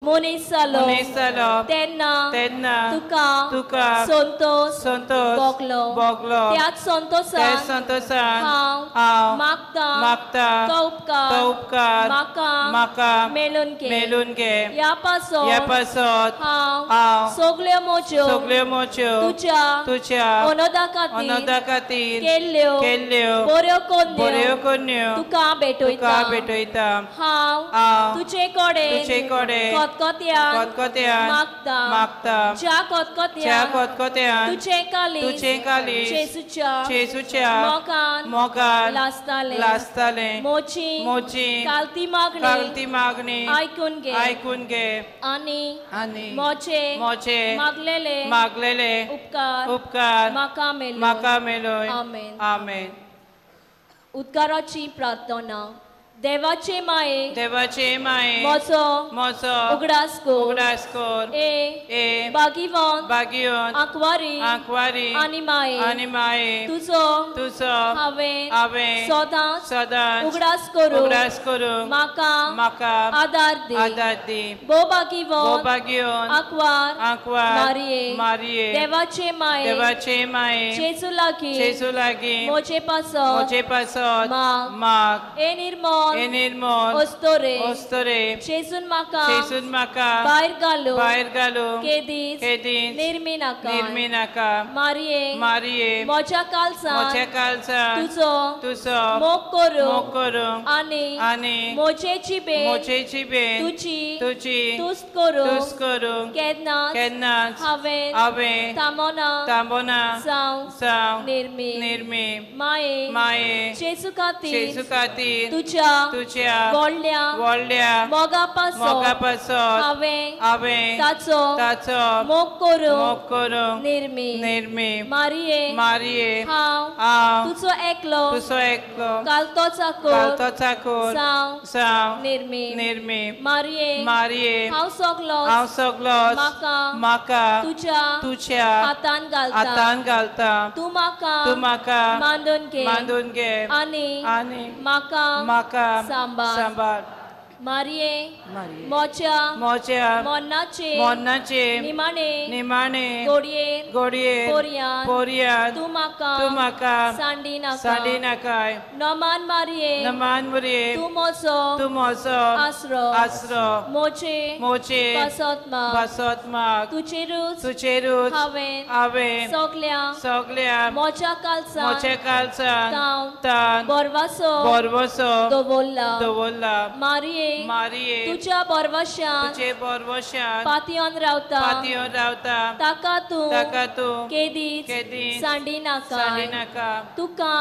मनीस जालो तेन्ना तुका संतोष भोगलो त्याच संतोषान हांव मागता तो उपकार म्हाका मेलून घे ह्या पासत हांव सगल्यो मोच्यो तुज्या अनोदा खातीर केल्ल्यो बऱ्यो कन्यो तुका भेटयता हांव तुजे कडेन खतखत्यान मागता ज्या खतखत्यान तुझे काली जेजूच्या मोगान लासताले मोची कालती मागणी ऐकून घे आनी मोचे मागलेले उपकार म्हाका मेलोय आमेन। उद्गाराची प्रार्थना। देवाचे माये मोचो उगडास कोर ए बागीवन आंकवारी आनी माये तुझो हांवें सदांच उगडास करूं म्हाका आदार दी बो बागीवन आंकवार मारिये देवाचे माये जेजू लागी मोचे पासत माग ए निर्मल ओस्तोरे जेजून माका भायर घालू केदीस निर्मिनाका मारिये मोच्या कालसा तुझो मोग करूं आनी मोचे चिबेन तुझी तुस्त करूं केन्ना हांवें तामोना जावं निर्मी माये जेजू खातीर तुझ्या व्हडल्या मोगा पासत हांवें ताचो मोग करूं निर्मी मारिये हांव तुजो एकलो कालतो चाकोर जावं निर्मी मारिये हांव सगलो म्हाका तुझ्या हातान घालता तू म्हाका मांडून घे आनी म्हाका सांबाळ मारिये मोच्या मोन्नाचे निमाणे गोडये पोरयान तू म्हाका सांडी नाकाय नमान मारिये तू मोचो आसरो मोचे बसत माग तुचे रूच हांवें सगल्या मोच्या कालसा तान बरवसो दवरला मारिये तुझ्या बरवशान पातयोन रावता ताका तू केदीच सांडी नाका तुका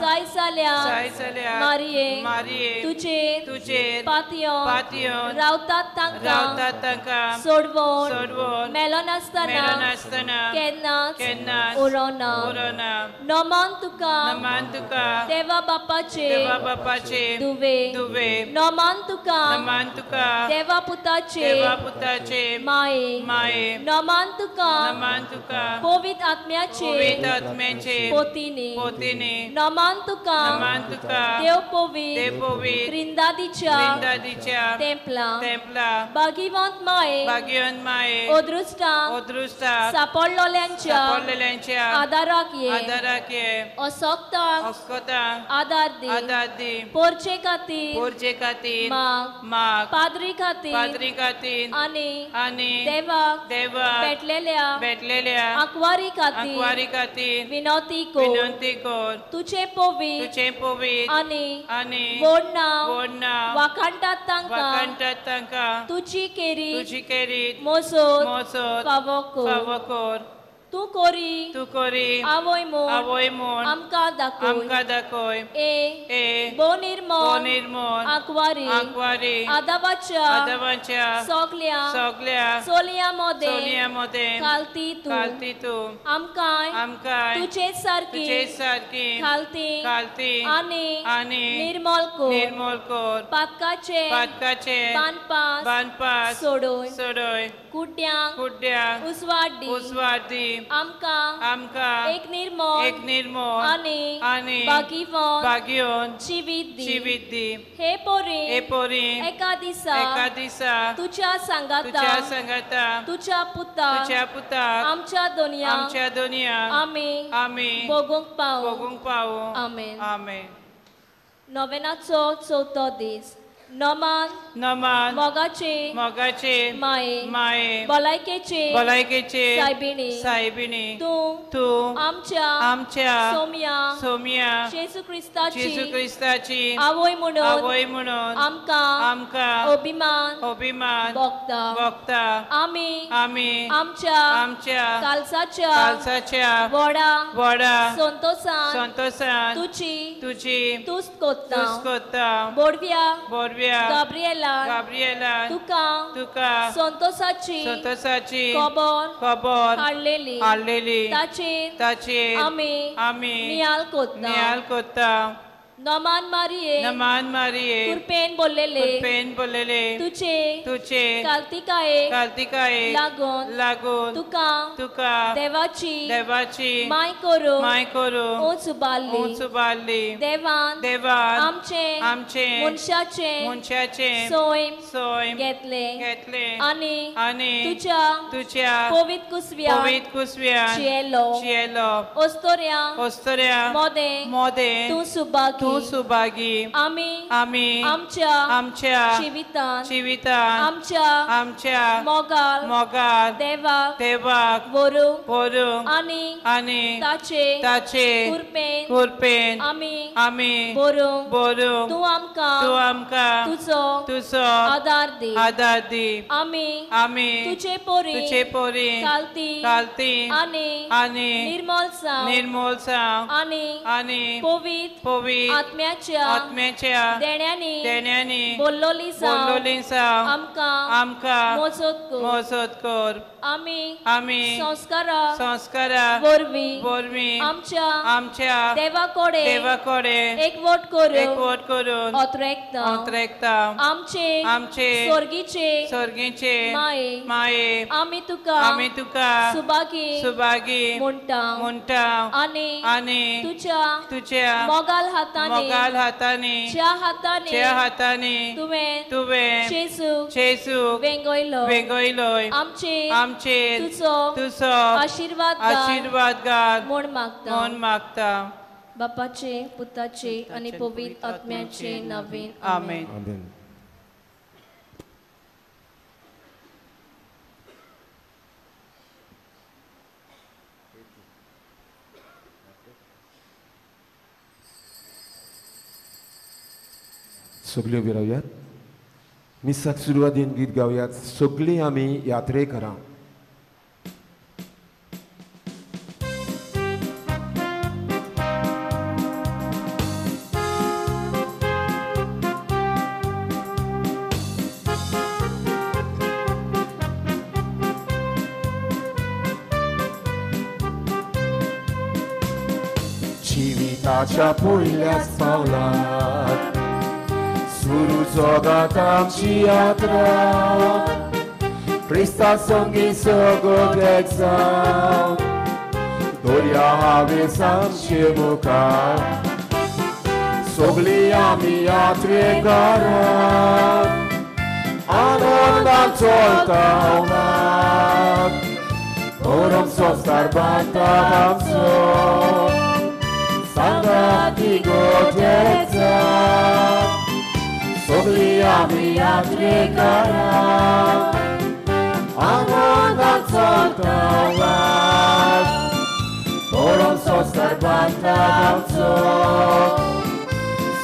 साय जाल्या मारिये तुझे पातयोन रावतात तांका सोडवून मेलो नासतना केन्नाच उरोना नमान तुका देवा बापाचे दुवे नमान तुका देवा पुताचे माये नमान तुका पवित्र आत्म्याचे पोतीने नमान तुका देव पवित्र क्रिंदादीच्या तेंपला भाग्यवंत माये ओदृष्टा सापडलेल्यांच्या आदाराक ये अशक्तांक आदार दी पोरचे खातीर माग पाद्री खातीर आनी देवा भेटलेल्या आंकवारी खातीर विनंती कोर तुझे पवित्र आनी व्हड नांव वाखाणटात तांका तुझी केरी मोसोत फावो कोर तू कोरी आवोय मोन आमका दाखोय ए बो निर्मल आंकवारी आदावाच्या सगल्या सोलिया मोदे कालती तू आमकाय तुझे सारकी खालती आनी निर्मल कोर पातकाचे बानपास सोडोय कुड्यांक उसवाडी आमकां एक निर्मळ आनी भाग्यवन जिवीत दी हे पोरी एका दिसा तुझ्या संगाता तुझ्या पुता आमच्या दोनया आमी भोगूंक पावू आमेन नोवेनाचो चवथो दीस नमान मोगाचे माये भलायकेचे सायबिणी तूं आमच्या सोम्या जेजू क्रिस्ताची आवय म्हणून आमकां अभिमान भोगता आमी आमच्या कालसाच्या व्हडा संतोषान तुझी तुस्त कोत्ता बोडव्या गाब्रिएला तुका संतोषाची खबर हाडलेली ताचेर आमी नियाल कोत्ता नमान मारिये कुरपेन बोललेले तुझे कार्तिकाये लागून तुका देवाची माय करू उंचुबारली देवान आमचे मनशाचे सोयम घेतले आनी तुझ्या पवित्र कुसव्यान चियेलो ओस्तोऱ्या मोदे तू सुभागी आमी आमच्या जिवितान आमच्या मोगाल देवाक वरू आनी ताचे कुरपेन आमी बोरू तू आमकां तुजो आदार दी आमी तुझे पोरी कालती आनी निर्मलसा आनी पवित्र आत्म्याच्या देण्यानी बोल्लोली आमकां मोजत कर आमी संस्कारा वरवी आमच्या देवाकोडे एकवट करून ओतरेकता आमचे स्वर्गीचे माये आमी तुका सुभागी म्हणटा आनी तुझ्या मोगाल हातानी ज्या हातानी तुवें जेसू वेंगयलोय आमचे तुजो आशीर्वाद घाल म्हूण मागता बापाचे पुताचे आनी पवित्र आत्म्याचे नावेन आमेन सगळ्यो उबी रावयात मिसाक सुरवातीन गीत गावयात सगळीं आमी यात्रेकरां जिविताच्या पयल्याच पावलार सुरू जगात आमची यात्रा क्रिस्ता संगी सगळ्याक जावं दर्या हावेस आमचे मुखार सगळीं आमी यात्रेकारां आनंदान चलता मात परम संस्कार बांदतात आमचो सांगाती गोठेचा सगळीं आमी यात्रेकारां आनंदान चलता वाट परम संस्कार बांदतात आमचो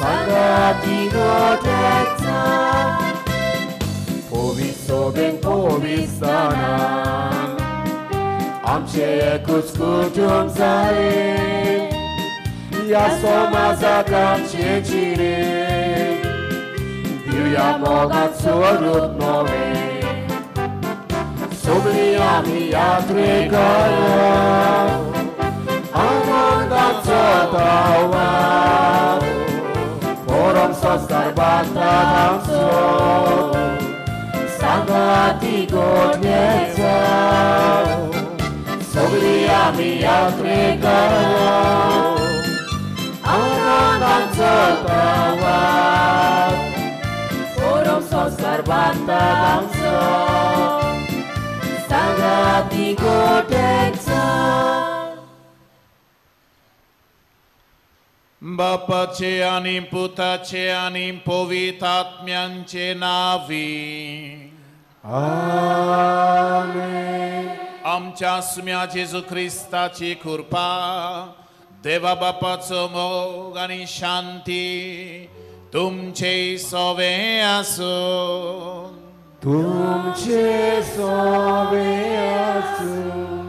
सांगाती गोठेचा पवित्र सोबेन पवित्रस्थानान आमचे एकूच कुटुंब जालें या समाजाक आमचे चिरे दिवया मोगान स्वरूप नवें सगळीं आमी यात्रेकारां आनंदान चलता वाट परम संस्कार बांदतात आमचो सांगाती गोठेचा सगळी आमी यात्रेकार आनंदांचो प्रवास फोरम संस्कार बांदतात आमचो सगळ्यात इगोर्जेंचो बापाचे आणि पुताचे आणि पवित्रात्म्यांचे नावी आमेन आमच्या सुम्या जेजू ख्रिस्ताची कृपा देवा बापाचो मोग आणि शांती तुमचे सोवे आसो तुमचे सोवे आसूं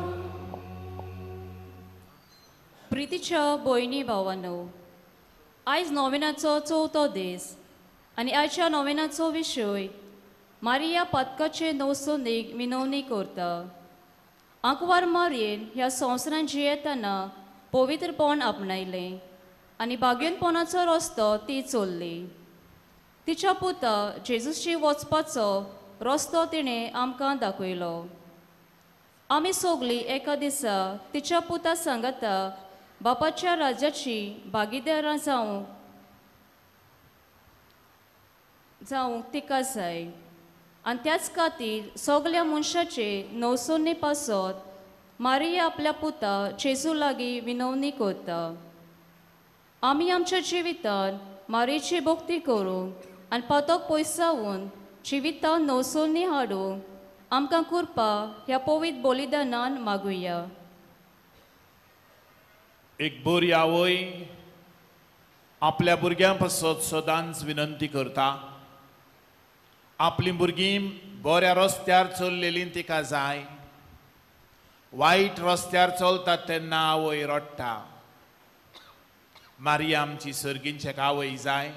प्रितीच्या भयणी भावांनो आयज नोवेनाचो चवथो दीस आनी आयच्या नोवेनाचो विशय मारिया पातकाचे नवसोनीक मिनवणी करता आंकवार मारयेन ह्या संवसारांत जियेतना पवित्रपण आपणायलें आनी भाग्यनपणाचो रस्तो ती चल्ली तिच्या पुता जेजूशी वचपाचो रस्तो तिणें आमकां दाखयलो आमी सगळीं एका दिसा तिच्या पुता सांगता बापाच्या राज्याची भागीदारां जावंक तिका जाय आनी त्याच खातीर सगळ्या मनशाचे नवसोनी पासत मारिया आपल्या पुता जेजू लागीं विनवणी करता आमी आमच्या जिवितांत मारियेची भक्ती करूंक आनी पातोक पयसावून जिवितांत नवसोनी हाडूंक आमकां कृपा ह्या पवित्र बलिदानान मागुया एक बरी आवय आपल्या भुरग्यां पासत सदांच विनंती करता आपली भुरगीं बऱ्या रस्त्यार चल्लेलीं तिका जाय वायट रस्त्यार चलतात तेन्ना आवय रडटा मारिया आमची सर्गींचेक आवय जाय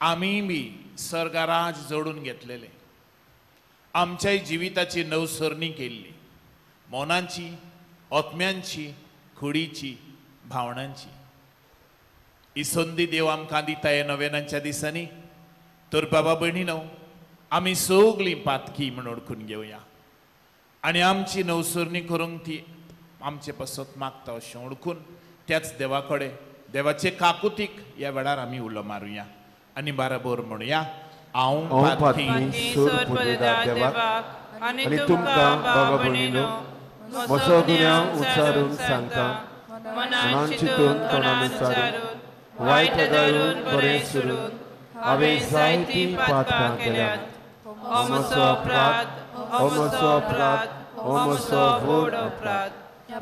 आमी बी सर्गाराज जोडून घेतलेले आमच्या जिविताची नवसरणी केल्ली मोनांची आत्म्यांची कुडीची भावनांची ही संदी देव आमकां दिता ह्या नोवेनाच्या दिसांनी तर बाबा भयणीनो आमी सगळीं पातकी म्हण ओळखून घेवया आनी आमची नवसरणी करूंक ती आमचे पासत मागता अशें ओळखून त्याच देवा कडेन देवाचे काकुतीक ह्या वेळार आमी उलो मारुया आनी बाराबर म्हणुया हांव पातकी सोर पदवेदार देवाक आनी तुमकां बाबा भयणीनो म्हजो गुन्यांव उच्चारून सांगता मनान चिंतून तोंडान उच्चारून वायट धरून बरें सुरून हांवें जायतीं पातकां केल्यात हो म्हजो अपराध हो म्हजो अपराध हो म्हजो व्हड अपराध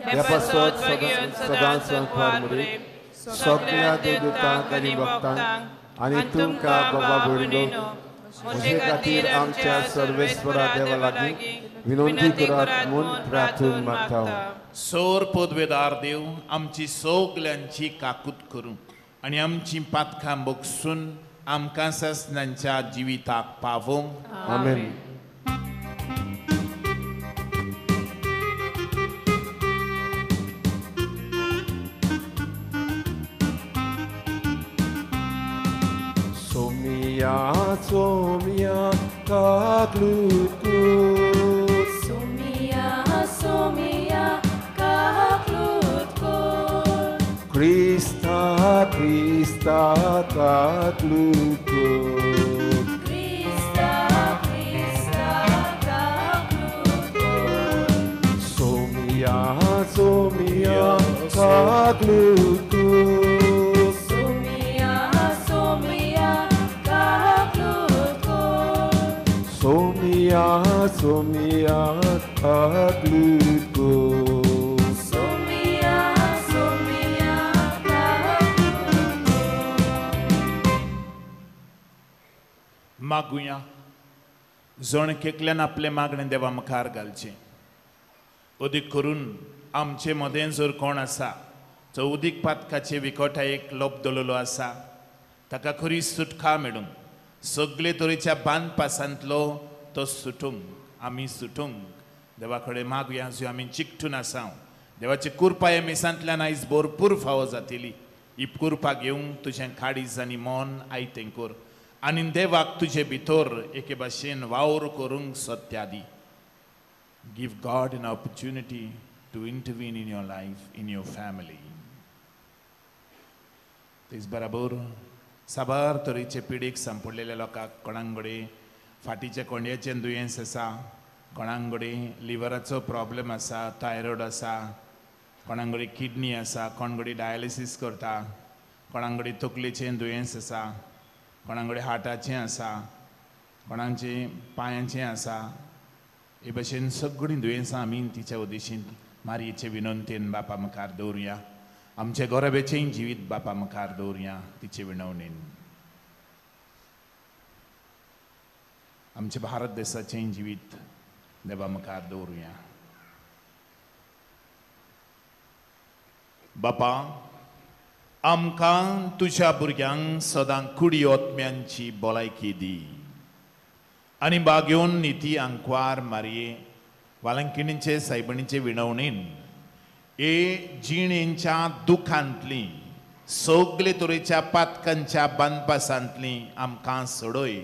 ह्या पासत सदांच सांगपार मुरे सगळ्या देवदूतांक आनी भक्तांक आनी तुमकां बाबा भयणीनो म्हजे खातीर आमच्या सर्वेस्वरा देवा लागीं विनंती करात म्हूण प्रार्थून मागता सोर पदवेदार देव आमची सगल्यांची काकूत करूं आनी आमची पातकां बोगसून आमकां ससनांच्या जिविताक पावोवंक आमेन Somia, somia, kaklutkut. Somia, somia, kaklutkut. Krista, Krista, kaklutkut. Krista, Krista, kaklutkut. Somia, somia, kaklutkut. Somia, somia, kaklutkut. Somia, somia, kaklutkut. मागुया जणकेकल्यान आपले मागणे देवा मुखार घालचे उदीक करून आमचे मदें जर कोण आसा जो उदीक पातकाचे विकोटायेक लोप दवरलो आसा ताका खरी सुटका मेळूंक सगळे तरेच्या बांद पासांतलो तो सुटूंक आमी सुटूंक देवा कडेन मागुया जो आमी चिकटून आसा देवाची कृपा ह्या मिसांतल्यान आयज भरपूर फावो जातली ही कृपा घेवंक तुजें काळीज आनी मन आयतें कर आनी देवाक तुजे भितर एके भाशेन वावर करूंक सत्या दी give God an opportunity to to intervene in your life, in your family. तेच बराबर साबार तरेचे पिडीक सांपडलेल्या लोकांक कोणांगडे फाटीच्या कोंड्याचें दुयेंस आसा, कोणांगडे लिव्हराचो प्रॉब्लेम आसा, थायरॉयड आसा, कोणांगडे किडनी आसा, कोणांगडे डायलिसीस करता, कोणांगडे तकलेचें दुयेंस आसा, कोणांगडे हार्टाचें आसा, कोणांचे पांयांचें आसा. हे भशेन सगळीं दुयेंसां आमी तिच्या उद्देशीन मारयेचे विनंतेन बापा मुखार दवरुया. आमचे गोरबेचें जिवीत बापा मुखार दवरुया तिचे विनवणेन. आमचे भारत देशाचें जिवीत देवा मुखार दवरुया. बापा, आमकां तुज्या भुरग्यांक सदां कुडी ओतम्यांची भलायकी दी आनी बागेवन निती आंकवार मारये वालंकिणीचे सायबणीचे विनवणेन हे जिणेंच्या दुखांतली सगळे तरेच्या पातकांच्या बांदपासांतली आमकां सोडय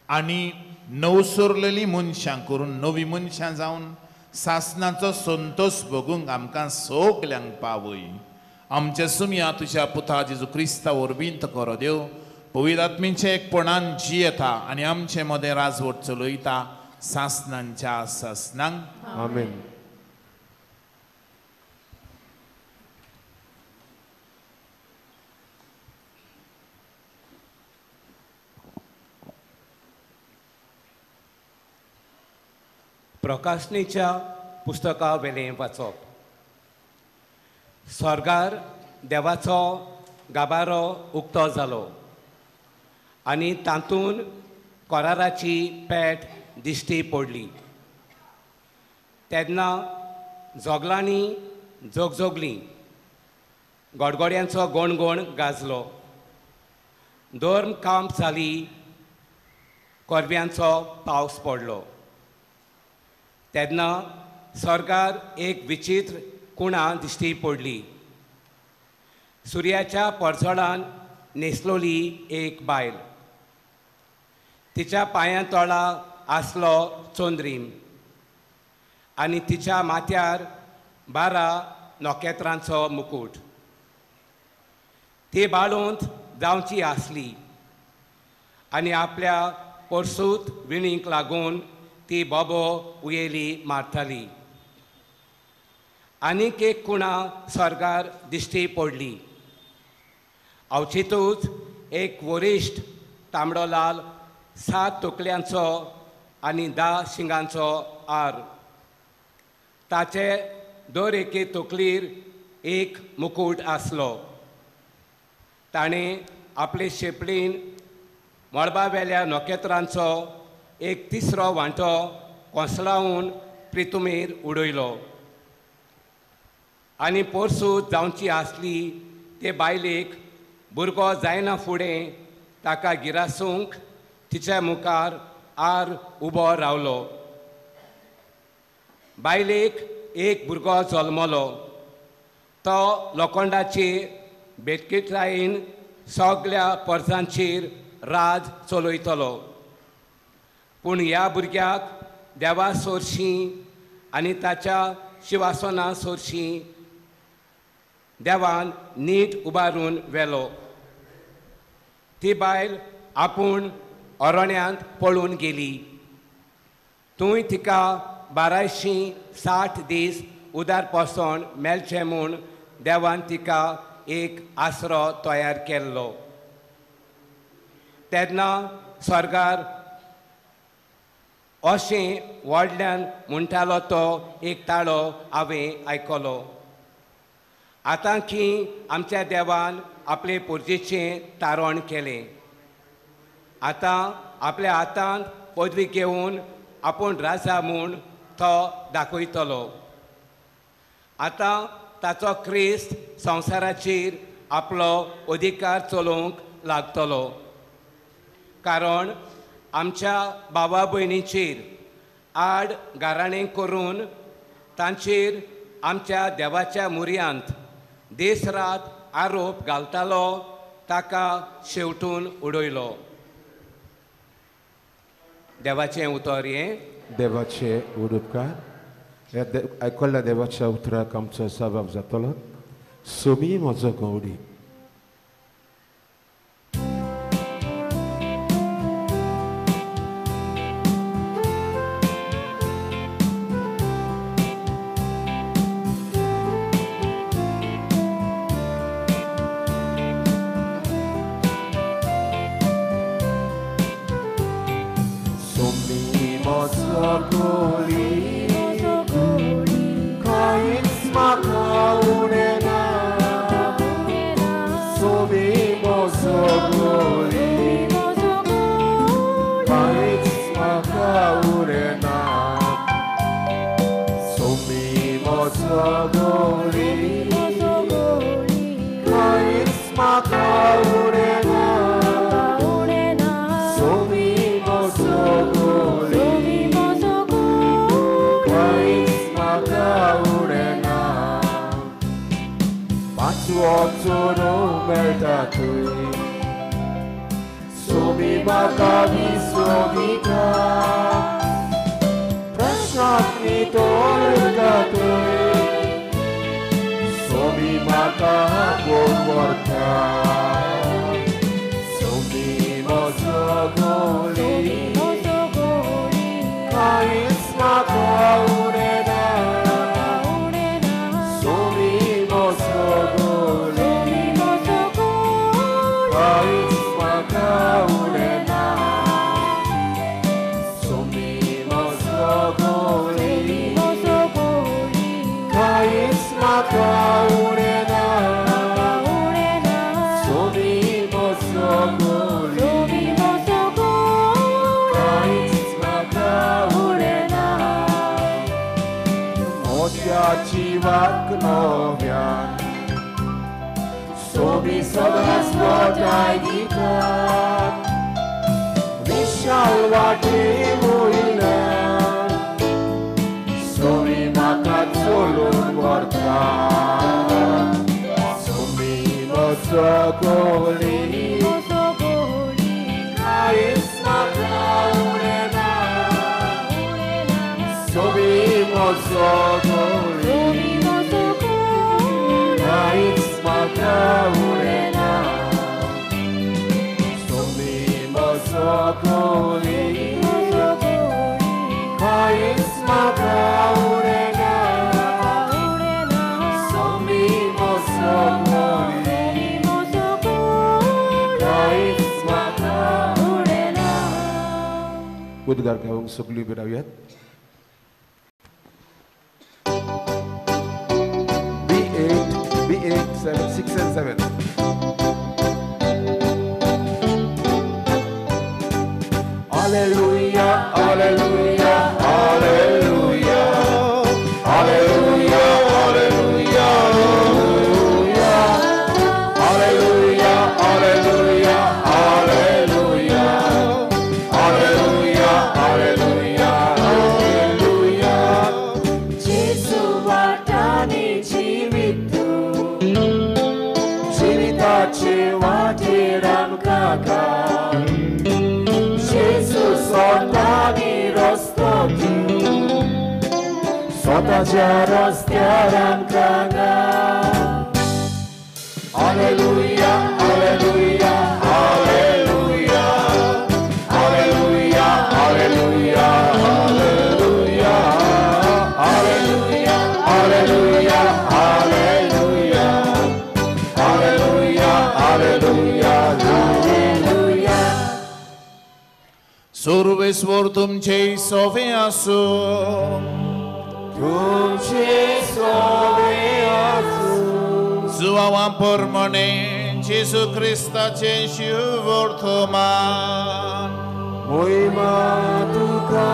आनी नवसरलेली मनशां करून नवी मनशां जावन सासणाचो संतोष भोगूंक आमकां सगल्यांक पावय. आमच्या सुमया तुज्या पुता जेजू क्रिस्ता वरवीं तो करो देव पवित्र आत्मेचे एकपणान जियेता आनी आमचे मदें राजवट चलयता सासणांच्या सासणांक. आमेन. प्रकाशनेच्या पुस्तका वेलें वाचप. स्वर्गार देवाचो गाभारो उक्तो जालो आनी तातूंत कोराराची पेट दिश्टी पडली. तेन्ना जोगलांनी जोगजोगलीं, गडगड्यांचो गोणगोण गाजलो, दोर्म कांप जाली, कोरव्यांचो पावस पडलो. तेन्ना स्वर्गार एक विचित्र कुणा दिश्टी पडली. सुर्याच्या परजोळान न्हेसलोली एक बायल. तिच्या पांयां तळा आसलो चोंद्रीम आनी तिच्या माथ्यार 12 नोखेत्रांचो मुकुट. ती बाळूंत जावची आसली आनी आपल्या परसूत विणीक लागून ती बोबो उयेली मारताली. आनीक एक कुणा स्वर्गार दिश्टी पडली. अवचितूच एक वरिश्ठ तांबडो लाल 7 तकल्यांचो आनी 10 शिंगांचो आर. ताचे दर एके तकलीर एक मुकुट आसलो. ताणें आपले शेपडीन मळबावेल्या नोखेत्रांचो एक तिसरो वांटो कोंसळावन प्रितुमेर उडयलो. आनी पोरसूत जावची आसली ते बायलेक भुरगो जायना फुडें ताका गिरासूंक तिच्या मुखार आर उबो रावलो. बायलेक एक भुरगो जल्मलो. तो लोखंडाचेर बेटकीटायेन सगळ्या परजांचेर राज चलयतलो. पूण ह्या भुरग्याक देवा सोरशीं आनी ताच्या शिवासना सोरशीं देवान नीट उबारून व्हेलो. ती बायल आपूण अरण्यांत पळून गेली. थंय तिका 1260 दीस उदार पोसोन मेळचें म्हूण देवान तिका एक आसरो तयार केल्लो. तेन्ना स्वर्गार अशें व्हडल्यान म्हणटालो तो एक ताळो हांवें आयकलो. आतां की आमच्या देवान आपले पुर्जेचें तारण केलें. आतां आपल्या हातांत पदवी घेवन आपूण राजा म्हूण तो दाखयतलो. आतां ताचो क्रिस्त संवसाराचेर आपलो अधिकार चलोवंक लागतलो. कारण आमच्या भावा भयणींचेर आड गाराणें करून तांचेर आमच्या देवाच्या मुर्यांत दीस रात आरोप घालतालो ताका शेवटून उडयलो. देवाचें उतर हें. देवाचे उडुपकार. आयकल्ल्या देवाच्या उतराक आमचो सहभाग जातलो. सोमी म्हजो गवडी. उद्गार घेऊन सगळी बिराव्यात. B8, 7, 6 and 7. Hallelujah, hallelujah, hallelujah, hallelujah, hallelujah, hallelujah, hallelujah, hallelujah, hallelujah, hallelujah, hallelujah, hallelujah. Jesu वाटाने जीविताचे वाटे रामकाका. Jesu स्वतःनी रस्तो स्वतःच्या रस्त्यार आमकां. Hallelujah, hallelujah, hallelujah, hallelujah, hallelujah, hallelujah, hallelujah, hallelujah, hallelujah, hallelujah, hallelujah, hallelujah. Sarveshwar तुमचे सोवे आसो. तुमचे सोवे आसो. जुवावा प्रमाणे जेजू ख्रिस्ताचे शिव वर्तमान. मोहिमा तुका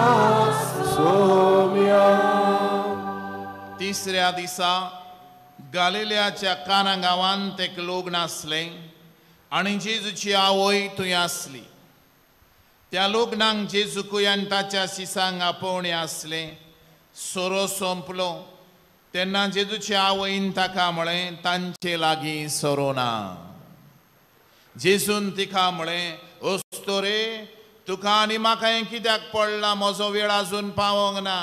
सोम्या. तिसऱ्या दिसा गालिल्याच्या काना गांवांत एक लग्न आसलें आनी जेजूची आवय थंय आसली. त्या लग्नाक जेजूकूय आनी ताच्या शिसांक आपोवणें आसलें. सोरो सोंपलो तेन्ना जेजूच्या आवयन ताका म्हळें तांचे लागीं सोरो ना. जेजून तिका म्हळें ओस्तोरे तुका आनी म्हाका हें कित्याक पडलां. म्हजो वेळ आजून पावोंक ना.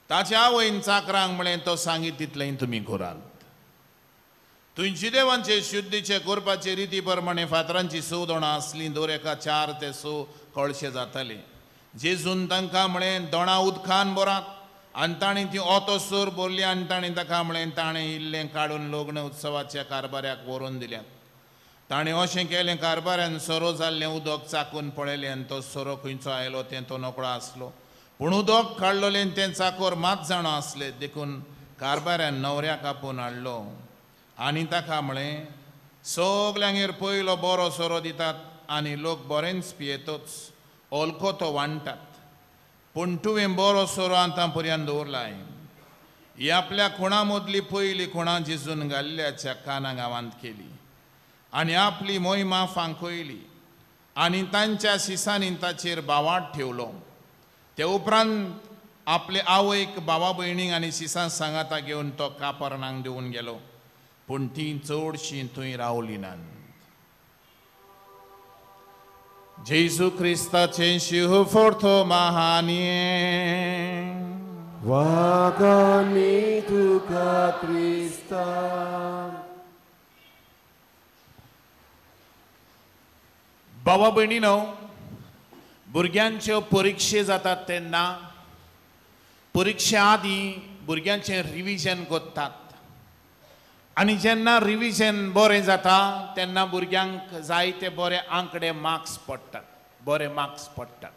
ताच्या आवयन चाकरांक म्हळें तो सांगी तितलें तुमी करात. तुमचे देवांचे शुद्धीचे करपाचे रिती प्रमाणे फातरांची 6 दोणां आसलीं, दर एका 4 ते 6 कळशे जाताले. जेजून तांकां म्हळें दोणां उदकान बरात, आनी ताणीं ती ओतोसोर बोरली आनी ताणीं ताका म्हळें ताणें इल्लें काडून लग्न उत्सवाच्या कारबाऱ्याक व्हरून दिल्यात. ताणें अशें केलें, कारबाऱ्यान सोरो जाल्लें उदक चाकून पळयलें आनी तो सोरो खंयचो आयलो तें तो नकळो आसलो. पूण उदक काडलोलें तें चाकोर 5 जाणां आसले. देखून कारबाऱ्यान न्हवऱ्याक आपोवन हाडलो आनी ताका म्हळें, सगल्यांगेर पयलो बरो सोरो दितात आनी लोक बरेंच पियेतोच, ओलको तो वांटात, पूण तुवें बरो सोरो आतां पर्यंत दवरलाय. ही आपल्या खुणा मदली पयली खुणां जेजून गाल्ल्याच्या काना गांवांत केली आनी आपली मोहिमा फांकयली आनी तांच्या शिसांनी ताचेर बावाट ठेवलो. ते उपरांत आपले आवयक, भावा भयणीक आनी शिसां सांगाता घेवन तो कापरनांक देऊन गेलो, पूण ती चडशीं थंय रावलीं नात. जेजू क्रिस्ताचें शिव फोर्तो महानिये वागामी तुका क्रिस्ता. भावा भयणीनो, भुरग्यांच्यो परिक्षे जातात तेन्ना परिक्षे आदीं भुरग्यांचें रिविजन करतात आनी जेन्ना रिविजन बरें जाता तेन्ना भुरग्यांक जायते बरे आंकडे मार्क्स पडटात, बरे मार्क्स पडटात.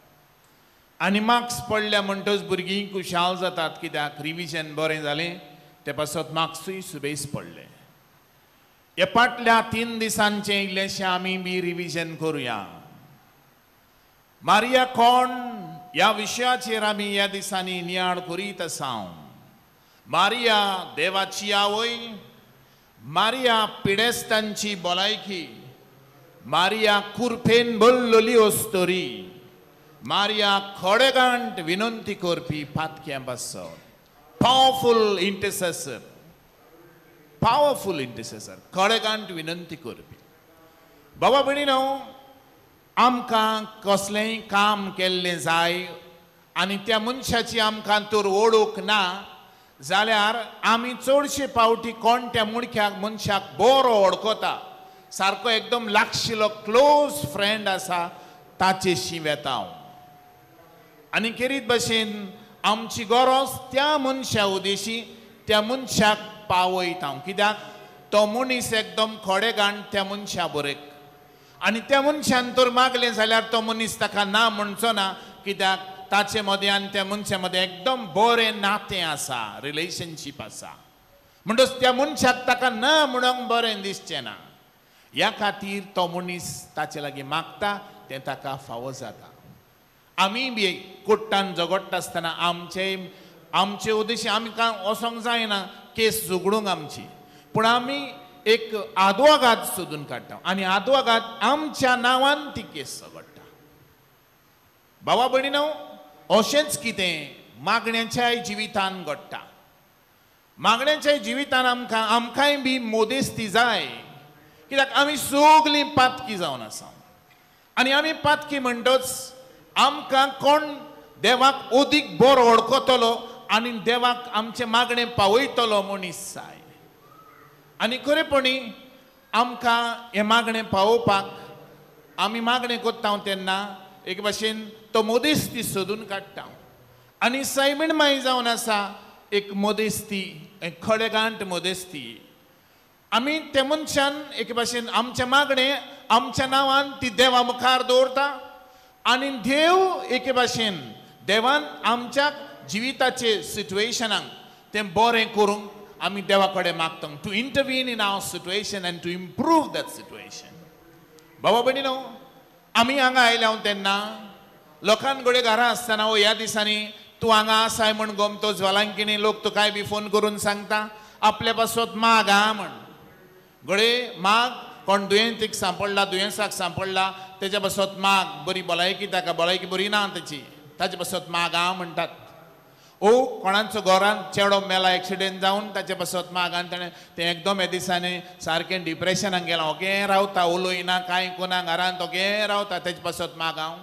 आनी मार्क्स पडल्या म्हणटच भुरगीं खुशाल जातात, कित्याक रिविजन बरें जालें ते पासत मार्क्सूय सुबेज पडले. हे फाटल्या 3 दिसांचें इल्लेशें आमी बी रिविजन करुया. मारिया कोण ह्या विशयाचेर आमी ह्या दिसांनी नियाळ करीत आसां. मारिया देवाची आवय, मारिया पिडेस्तांची भलायकी, मारिया कुरफेन भरलेली ओस्तोरी, मारिया खोडेगांठ विनंती करपी फातक्यां बसत. पावरफुल इंटरसेसर, पावरफुल इंटरसेसर, खोडेगांठ विनंती करपी. बाबा भयणीनो, आमकां कसलेंय काम केल्लें जाय आनी त्या मनशाची आमकां तर वळख ना जाल्यार आमी चडशे फावटी कोण त्या मनशाक बरो वळखता, सारको एकदम लागशिल्लो क्लोज फ्रेंड आसा ताचेशी वेता हांव. आनी खेरीत भाशेन आमची गरज त्या मनशा उदेशी त्या मनशाक पावयता हांव, कित्याक तो मनीस एकदम खोडेगांठ त्या मनशा बरेक. आनी त्या मनशान तर मागलें जाल्यार तो मनीस ताका ना म्हणचो ना, कित्याक ताचे मदें आनी त्या मनशा मदें एकदम बरें नातें आसा, रिलेशनशीप आसा. म्हणटच त्या मनशाक ताका ना म्हणूंक बरें दिसचें ना. ह्या खातीर तो मनीस ताचे लागीं मागता तें ताका फावो जाता. आमी बी कोर्टान झगडटा आसतना आमचे उद्देश आमकां वचोंक जायना केस झगडूंक आमची, पूण आमी एक आदवोगाद सोदून काडटा आनी आदवोगाद आमच्या नांवान ती केस झगडटा. भावा भयणीनो, अशेंच कितें मागण्याच्याय जिवितान घडटा. मागण्याच्या जिवितान आमकांय बी मोदेस्ती जाय, कित्याक आमी सगलीं पातकी जावन आसा आनी आमी पातकी म्हणटच आमकां कोण देवाक अदीक बरो वळखतलो आनी देवाक आमचें मागणें पावयतलो मनीस जाय. आनी खरेपणी आमकां हें मागणें पावोवपाक आमी मागणें करता तेन्ना एक भाशेन तो मोदेस्ती सोदून काडटा. आनी सायबीण माई जावन आसा एक मोदेस्ती, एक खोडेगांठ मोदेस्ती. आमी त्या मनशान एक भाशेन आमचें मागणें आमच्या नांवान ती देवा मुखार दवरता आनी देव एक भाशेन देवान आमच्या जिविताचे सिट्युएशनाक तें बरें करूंक आमी देवा कडेन मागता, to intervene in our situation and to improve that situation. बाबा भयणीनो, आमी हांगा आयल्या तेन्ना लोकांकडे घरा आसतना ह्या दिसांनी तूं हांगा आसाय म्हण गमतो ज्वालांकिणी लोक तुकाय बी फोन करून सांगता आपल्या पासत माग आ म्हण. गडे माग कोण दुयेंतीक सांपडला, दुयेंसाक सांपडला तेच्या पासत माग, बरी भलायकी ताका भलायकी बरी ना ताची, ताचे पासत माग आ म्हणटात. ओ कोणाचो घरान चेडो मेला एक्सिडेंट जावन ताचे पासत माग आनी तें एकदम हे दिसांनी सारकें डिप्रेशनाक गेलां, ओगे रावता, उलोयना कांय कोना घरान ओगे रावता, तेजे पासत माग हांव.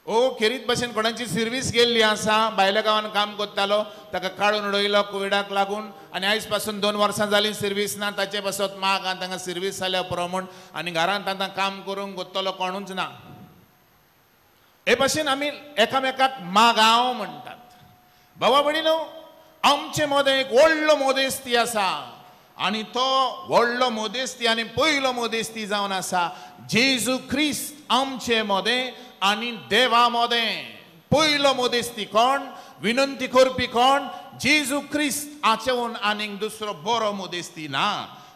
खेरीत भाशेन कोणाची सर्वीस गेल्ली आसा, भायल्या गांवान काम करतालो, ताका काडून उडयलो कोविडाक लागून, आनी आयज पासून 2 वर्सां जालीं सर्वीस ना, ताचे पासत माग आनी तांकां सर्वीस जाल्या पुरो म्हूण, आनी घरांत आतां काम करूंक गोत्तलो कोणूच ना. हे भाशेन आमी एकामेकाक मागांव म्हणटात. भावा भयणीनो, आमचे मदें एक व्हडलो मोदेस्ती आसा, आनी तो व्हडलो मोदेस्ती आनी पयलो मोदेस्ती जावन आसा जेजू ख्रिस्त आमचे मदें आनी देवा मदें. पयलो मोदेस्ती कोण? विनंती करपी कोण? जेजू ख्रिस्त. आचेवन आनीक दुसरो बरो मोदेस्ती ना.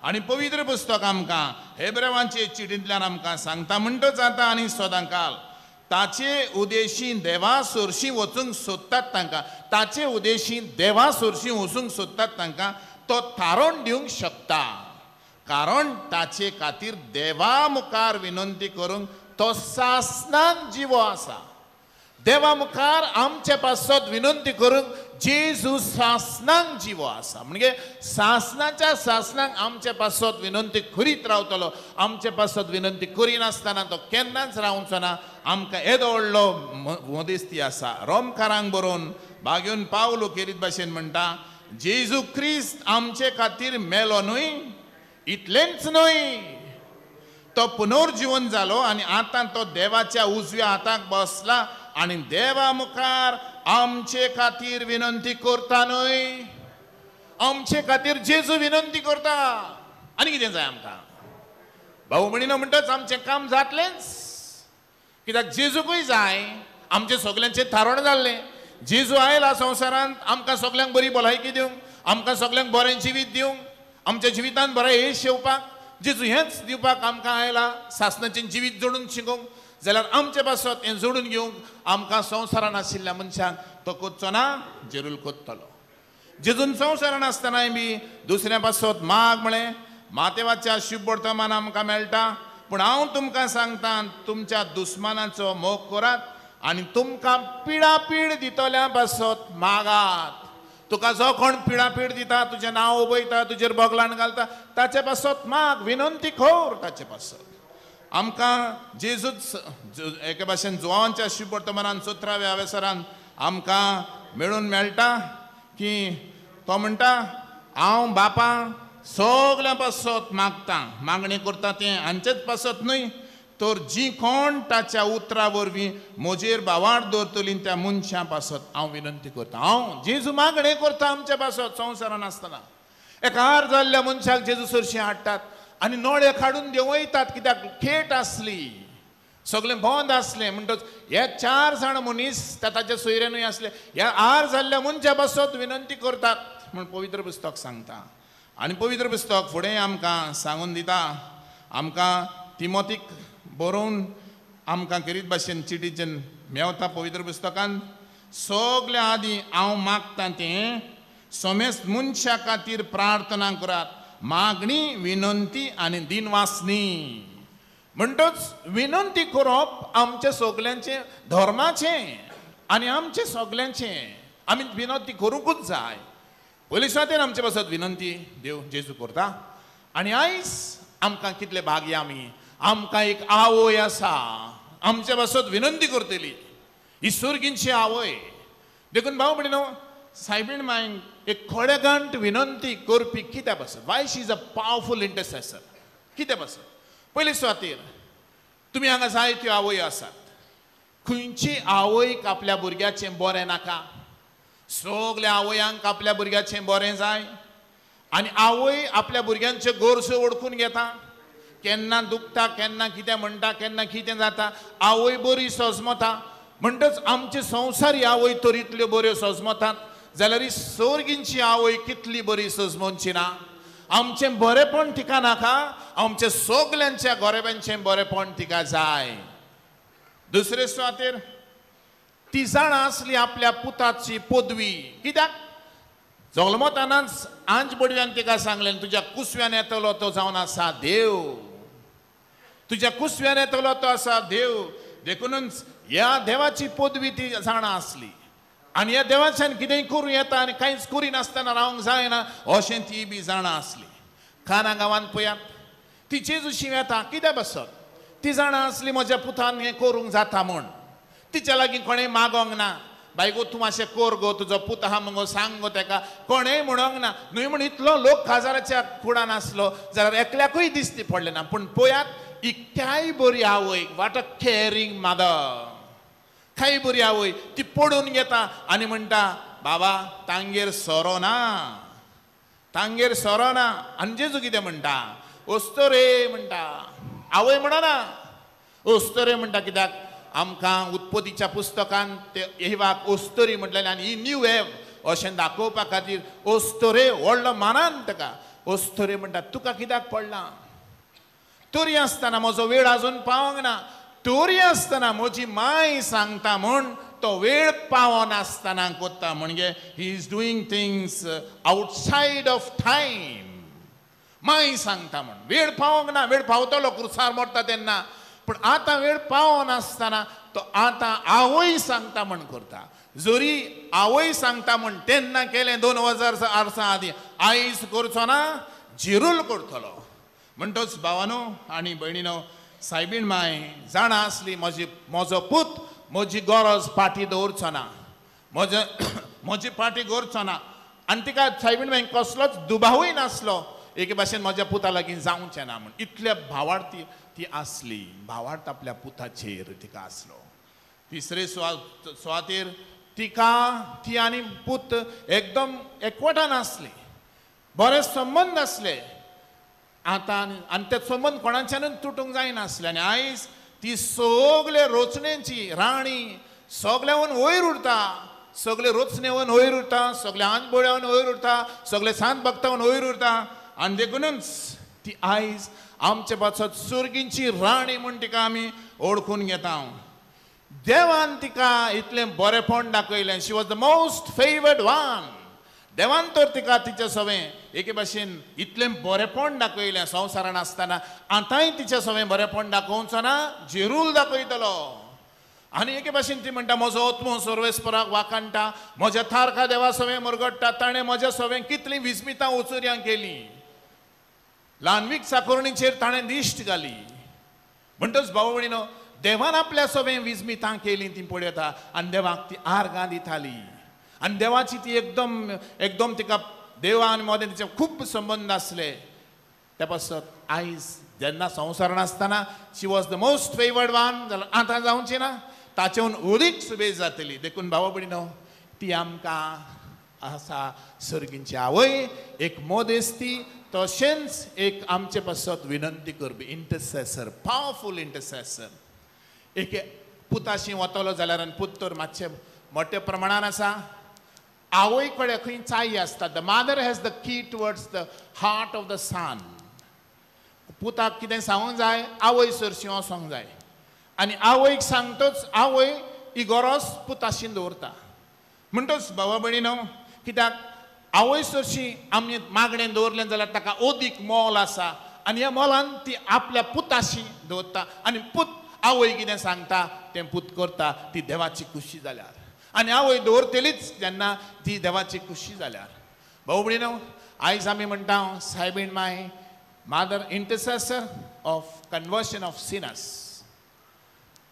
आनी पवित्र पुस्तक आमकां हेब्रेवांचे चिठींतल्यान आमकां सांगता म्हणटच जाता आनी सदांकाल, ताचे उदेशी देवा सोरशी वचूंक सोदतात तांकां, ताचे उदेशी देवा सोरशी वचूंक सोदतात तांकां तो थारोवन दिवंक शकता. कारण ताचे खातीर देवा मुखार विनंती करूंक तो सासणान जिवो आसा. देवा मुखार आमचे पासत विनंती करूंक जेजू सासणांक जिवो आसा. म्हणजे सासणाच्या सासणांक आमचे पासत विनंती करीत रावतलो. आमचे पासत विनंती करिनासतना तो केन्नाच रावचो ना. आमकां येदो व्हडलो मोदेस्ती आसा. रोमकारांक बरोवन भाग्योन पावलो खेरीत भाशेन म्हणटा, जेजू ख्रिस्त आमचे खातीर मेलो न्हय, इतलेंच न्हय, तो पुनर्जीवन जालो आनी आतां तो देवाच्या उजव्या हाताक बसला आनी देवा मुखार आमचे खातीर विनंती करता न्हय, आमचे खातीर जेजू विनंती करता. आनी कितें जाय आमकां? भाऊ भयणीनो, म्हणटच आमचें काम जातलेंच. कित्याक जेजूकूय जाय आमचे सगल्यांचें थारोवण जाल्लें. जेजू आयला संवसारांत आमकां सगल्यांक बरी भलायकी दिवंक, आमकां सगल्यांक बरें जिवीत दिवंक, आमच्या जिवितांत बरें यश येवपाक. जेजू हेंच दिवपाक आमकां आयला. सासणाचें जिवीत जोडून शिकोवंक, जाल्यार आमचे पासत हें जोडून घेवंक आमकां संवसारान आशिल्ल्या मनशांक तो कोचचो ना, जरूर कोत्तलो. जेजून संवसारान आसतनाय बी दुसऱ्या पासत माग म्हळें मातेवाच्या शुभ वर्तमान आमकां मेळटा. पूण हांव तुमकां सांगता, तुमच्या दुस्मानाचो मोग करात आनी तुमकां पिडापीड दितल्या पासत मागात. तुका जो कोण पिडापीड दिता, तुजें नांव उबयता, तुजेर बोगलान घालता, ताचे पासत माग, विनंती कर ताचे पासत. आमकां जेजूच एके भाशेन जुवांच्या शुभ वर्तमानान 17व्या अवेसरान आमकां मेळून मेळटा की तो म्हणटा, हांव बापा सगल्या पासत मागता. मागणी करता तें हांचेच पासत न्हय, तर जी कोण ताच्या उतरा वरवीं म्हजेर भावार्थ दवरतलीं त्या मनशां पासत हांव विनंती करता. हांव जेजू मागणी करता आमच्या पासत संवसारान आसतना. एका हार जाल्ल्या मनशाक जेजू सरशी हाडटात आनी नोळे काडून देंवयतात. कित्याक खेट आसली, सगळें बंद आसलें म्हणटच हे 4 जाण मनीस ताच्या सोयऱ्यानूय आसले. ह्या हार जाल्ल्या मनशा पासत विनंती करतात म्हूण पवित्र पुस्तक सांगता. आनी पवित्र पुस्तक फुडें आमकां सांगून दिता. आमकां तिमोथीक बरोवन आमकां खेरीत भाशेन चिठीचें मेवता पवित्र पुस्तकांत, सगल्या आदीं हांव मागता तें समेस्त मनशा खातीर प्रार्थना करात, मागणी, विनंती आनी दिनवासनी. म्हणटच विनंती करप आमचे सगल्यांचें धर्माचें आनी आमचें सगल्यांचें. आमी विनंती करूंकूच जाय. पयलीं सुवातेर आमचे पासत विनंती देव जेजू करता. आनी आयज आमकां कितले भाग्य आमी, आमकां एक आवय आसा आमचे पासत विनंती करतली, ही सुर्गींची आवय. देखून भाव भयणीनो, सायबीण मांयक एक खोडेगांठ विनंती करपी कित्या पासत? Why she is a powerful intercessor. कित्या पासत? पयलीं सुवातेर तुमी हांगा जायत्यो आवय आसात. खंयची आवयक आपल्या भुरग्याचें बरें नाका? सगल्या आवयांक आपल्या भुरग्याचें बरें जाय. आनी आवय आपल्या भुरग्यांच्यो गरजो ओळखून घेता. केन्ना दुखता, केन्ना कितें म्हणटा, केन्ना कितें जाता, आवय बरी सजमता. म्हणटच आमचे संवसारी आवय तर इतल्यो बऱ्यो सजमतात, जाल्यार ही सर्गींची आवय कितली बरी सजमोवची ना? आमचें बरेपण तिका नाका, आमच्या सगल्यांच्या गोरेबांचें बरेपण तिका जाय. दुसरे सुवातेर ती जाणा आसली आपल्या पुताची पदवी. कित्याक? जल्मतानाच आंज बडव्यान तिका सांगलें, तुज्या कुसव्यान येतलो तो जावन आसा देव, तुज्या कुसव्यान येतलो तो आसा देव. देखूनच ह्या देवाची पदवी ती जाणा आसली. आनी ह्या देवाच्यान कितेंय करूं येता आनी कांयच करिनासतना रावंक जायना अशें ती बी जाणा आसली. खाना गांवांत पळयात, ती जेजूशी येता कित्या बसत? ती जाणा आसली म्हज्या पुतान हें करूंक जाता म्हूण. तिच्या लागीं कोणें मागोंक ना बायगो तूं मातशें कोर गो तुजो पूत आहा मगो सांग गो ताका कोणेंय म्हणोंक ना न्हय म्हण इतलो लोक काजाराच्या कुडान आसलो जाल्यार एकल्याकूय दिसती पडलें ना पूण पळयात इतक्याय बरी आवय वॉट अ केअरिंग मदर काय बरी आवय ती पडून घेता आनी म्हणटा बाबा तांगेर सोरो ना तांगेर सोरो ना आनी जेजू कितें म्हणटा वस्तो रे म्हणटा आवय म्हणना वस्तो रे म्हणटा कित्याक आमकां उत्पत्तीच्या पुस्तकांत ते येवाक ओस्तोरी म्हटलेलें आनी ही न्यू वेव अशें दाखोवपा खातीर ओस्तोरे व्हडलो मानान ताका ओस्तोरे म्हणटा तुका कित्याक पडला तोरी आसतना म्हजो वेळ आजून पावोंक ना तोरी आसतना म्हजी माय सांगता म्हूण तो वेळ पावनासतना कोत्ता म्हणजे he is doing things outside of time माय सांगता म्हूण वेळ पावोंक ना वेळ पावतलो क्रुसार मरता तेन्ना पण आतां वेळ पावनासतना तो आतां आवय सांगता म्हण करता जरी आवय सांगता म्हण तेन्ना केलें 2000 वर्सां आदीं आयज करचो ना जिरूल करतलो म्हणटोच भावानो आनी भयणीनो सायबीण माय जाणा आसली म्हजो पूत म्हजी गरज फाटी दवरचो ना म्हजी फाटी दवरचो ना आनी तिका सायबीण माय कसलोच दुबावूय नासलो एके भाशेन म्हज्या पुता लागीं जावचें ना म्हण इतल्या भावार्थ ती आसली भावार्थ आपल्या पुताचेर तिका आसलो तिसरे सुवातेर तिका ती आनी पूत एकदम एकवटान आसली बरे संबंद आसले आतां आनी ते संबंद कोणाच्यानूच तुटूंक जायनासले आनी आयज ती सगळे रोचणेची राणी सगळ्यावन वयर उरता सगळे रोचणेवन वयर उरता सगळे आंजबोळ्यावन वयर उरता सगळे सांत भक्तावन वयर उरता आनी देखूनच ती आयज आमचे पासत सुर्गींची राणी म्हूण तिका आमी ओळखून घेता देवान तिका इतलें बरेपण दाखयलें she was the most favoured one देवान तर तिका तिचे सवें एके भाशेन इतलें बरेपण दाखयलें संवसारान आसतना आतांय तिचे सवें बरेपण दाखोवचो ना जेरूल दाखयतलो आनी एके भाशेन ती म्हणटा म्हजो आत्मो सर्वेस्पराक वाकाणटा म्हज्या थारका देवा सवें मरगडटा ताणें म्हज्या सवें कितलीं विस्मितां ओचुऱ्यांक केलीं ल्हानवीक साकोरणीचेर ताणें दिश्ट घाली म्हणटच भाव भयणीनो देवान आपल्या सवें विस्मितां केलीं ती पळयता आनी देवाक ती आर्गां दिताली आनी देवाची ती एकदम तिका देवा आनी मोदें तिचे खूब संबंद आसले त्या पासत आयज जेन्ना संवसारान आसतना she was the most favoured one जाल्यार आतां जावची ना ताचेवन उदीक सुबेज जातली देखून भाव भयणीनो ती आमकां आसा सर्गींची आवय एक मोदेस्ती तशेंच एक आमचे पासत विनंती करपी इंटरसेसर पावरफूल इंटरसेसर एक पुताशी वतलो जाल्यार आनी पूत तर मातशें मोठ्या प्रमाणान आसा आवय कडेन खंय चाय आसता the mother has the key towards the heart of the son पुताक कितें सांगूंक जाय आवय सरशी वचोंक जाय आनी आवयक सांगतोच आवय ही गरज पुताशीन दवरता म्हणटच भावा भयणीनो कित्याक आवय सरशी आमी मागणें दवरलें जाल्यार ताका ओदीक मोल आसा आनी ह्या मोलान ती आपल्या पुताशी दवरता आनी पूत आवय कितें सांगता तें पूत करता ती देवाची खुशी जाल्यार आनी आवय दवरतलीच जेन्ना ती देवाची खुशी जाल्यार भाऊ भयणीनो आयज आमी म्हणटा सायबीण माय mother intercessor of conversion of sinners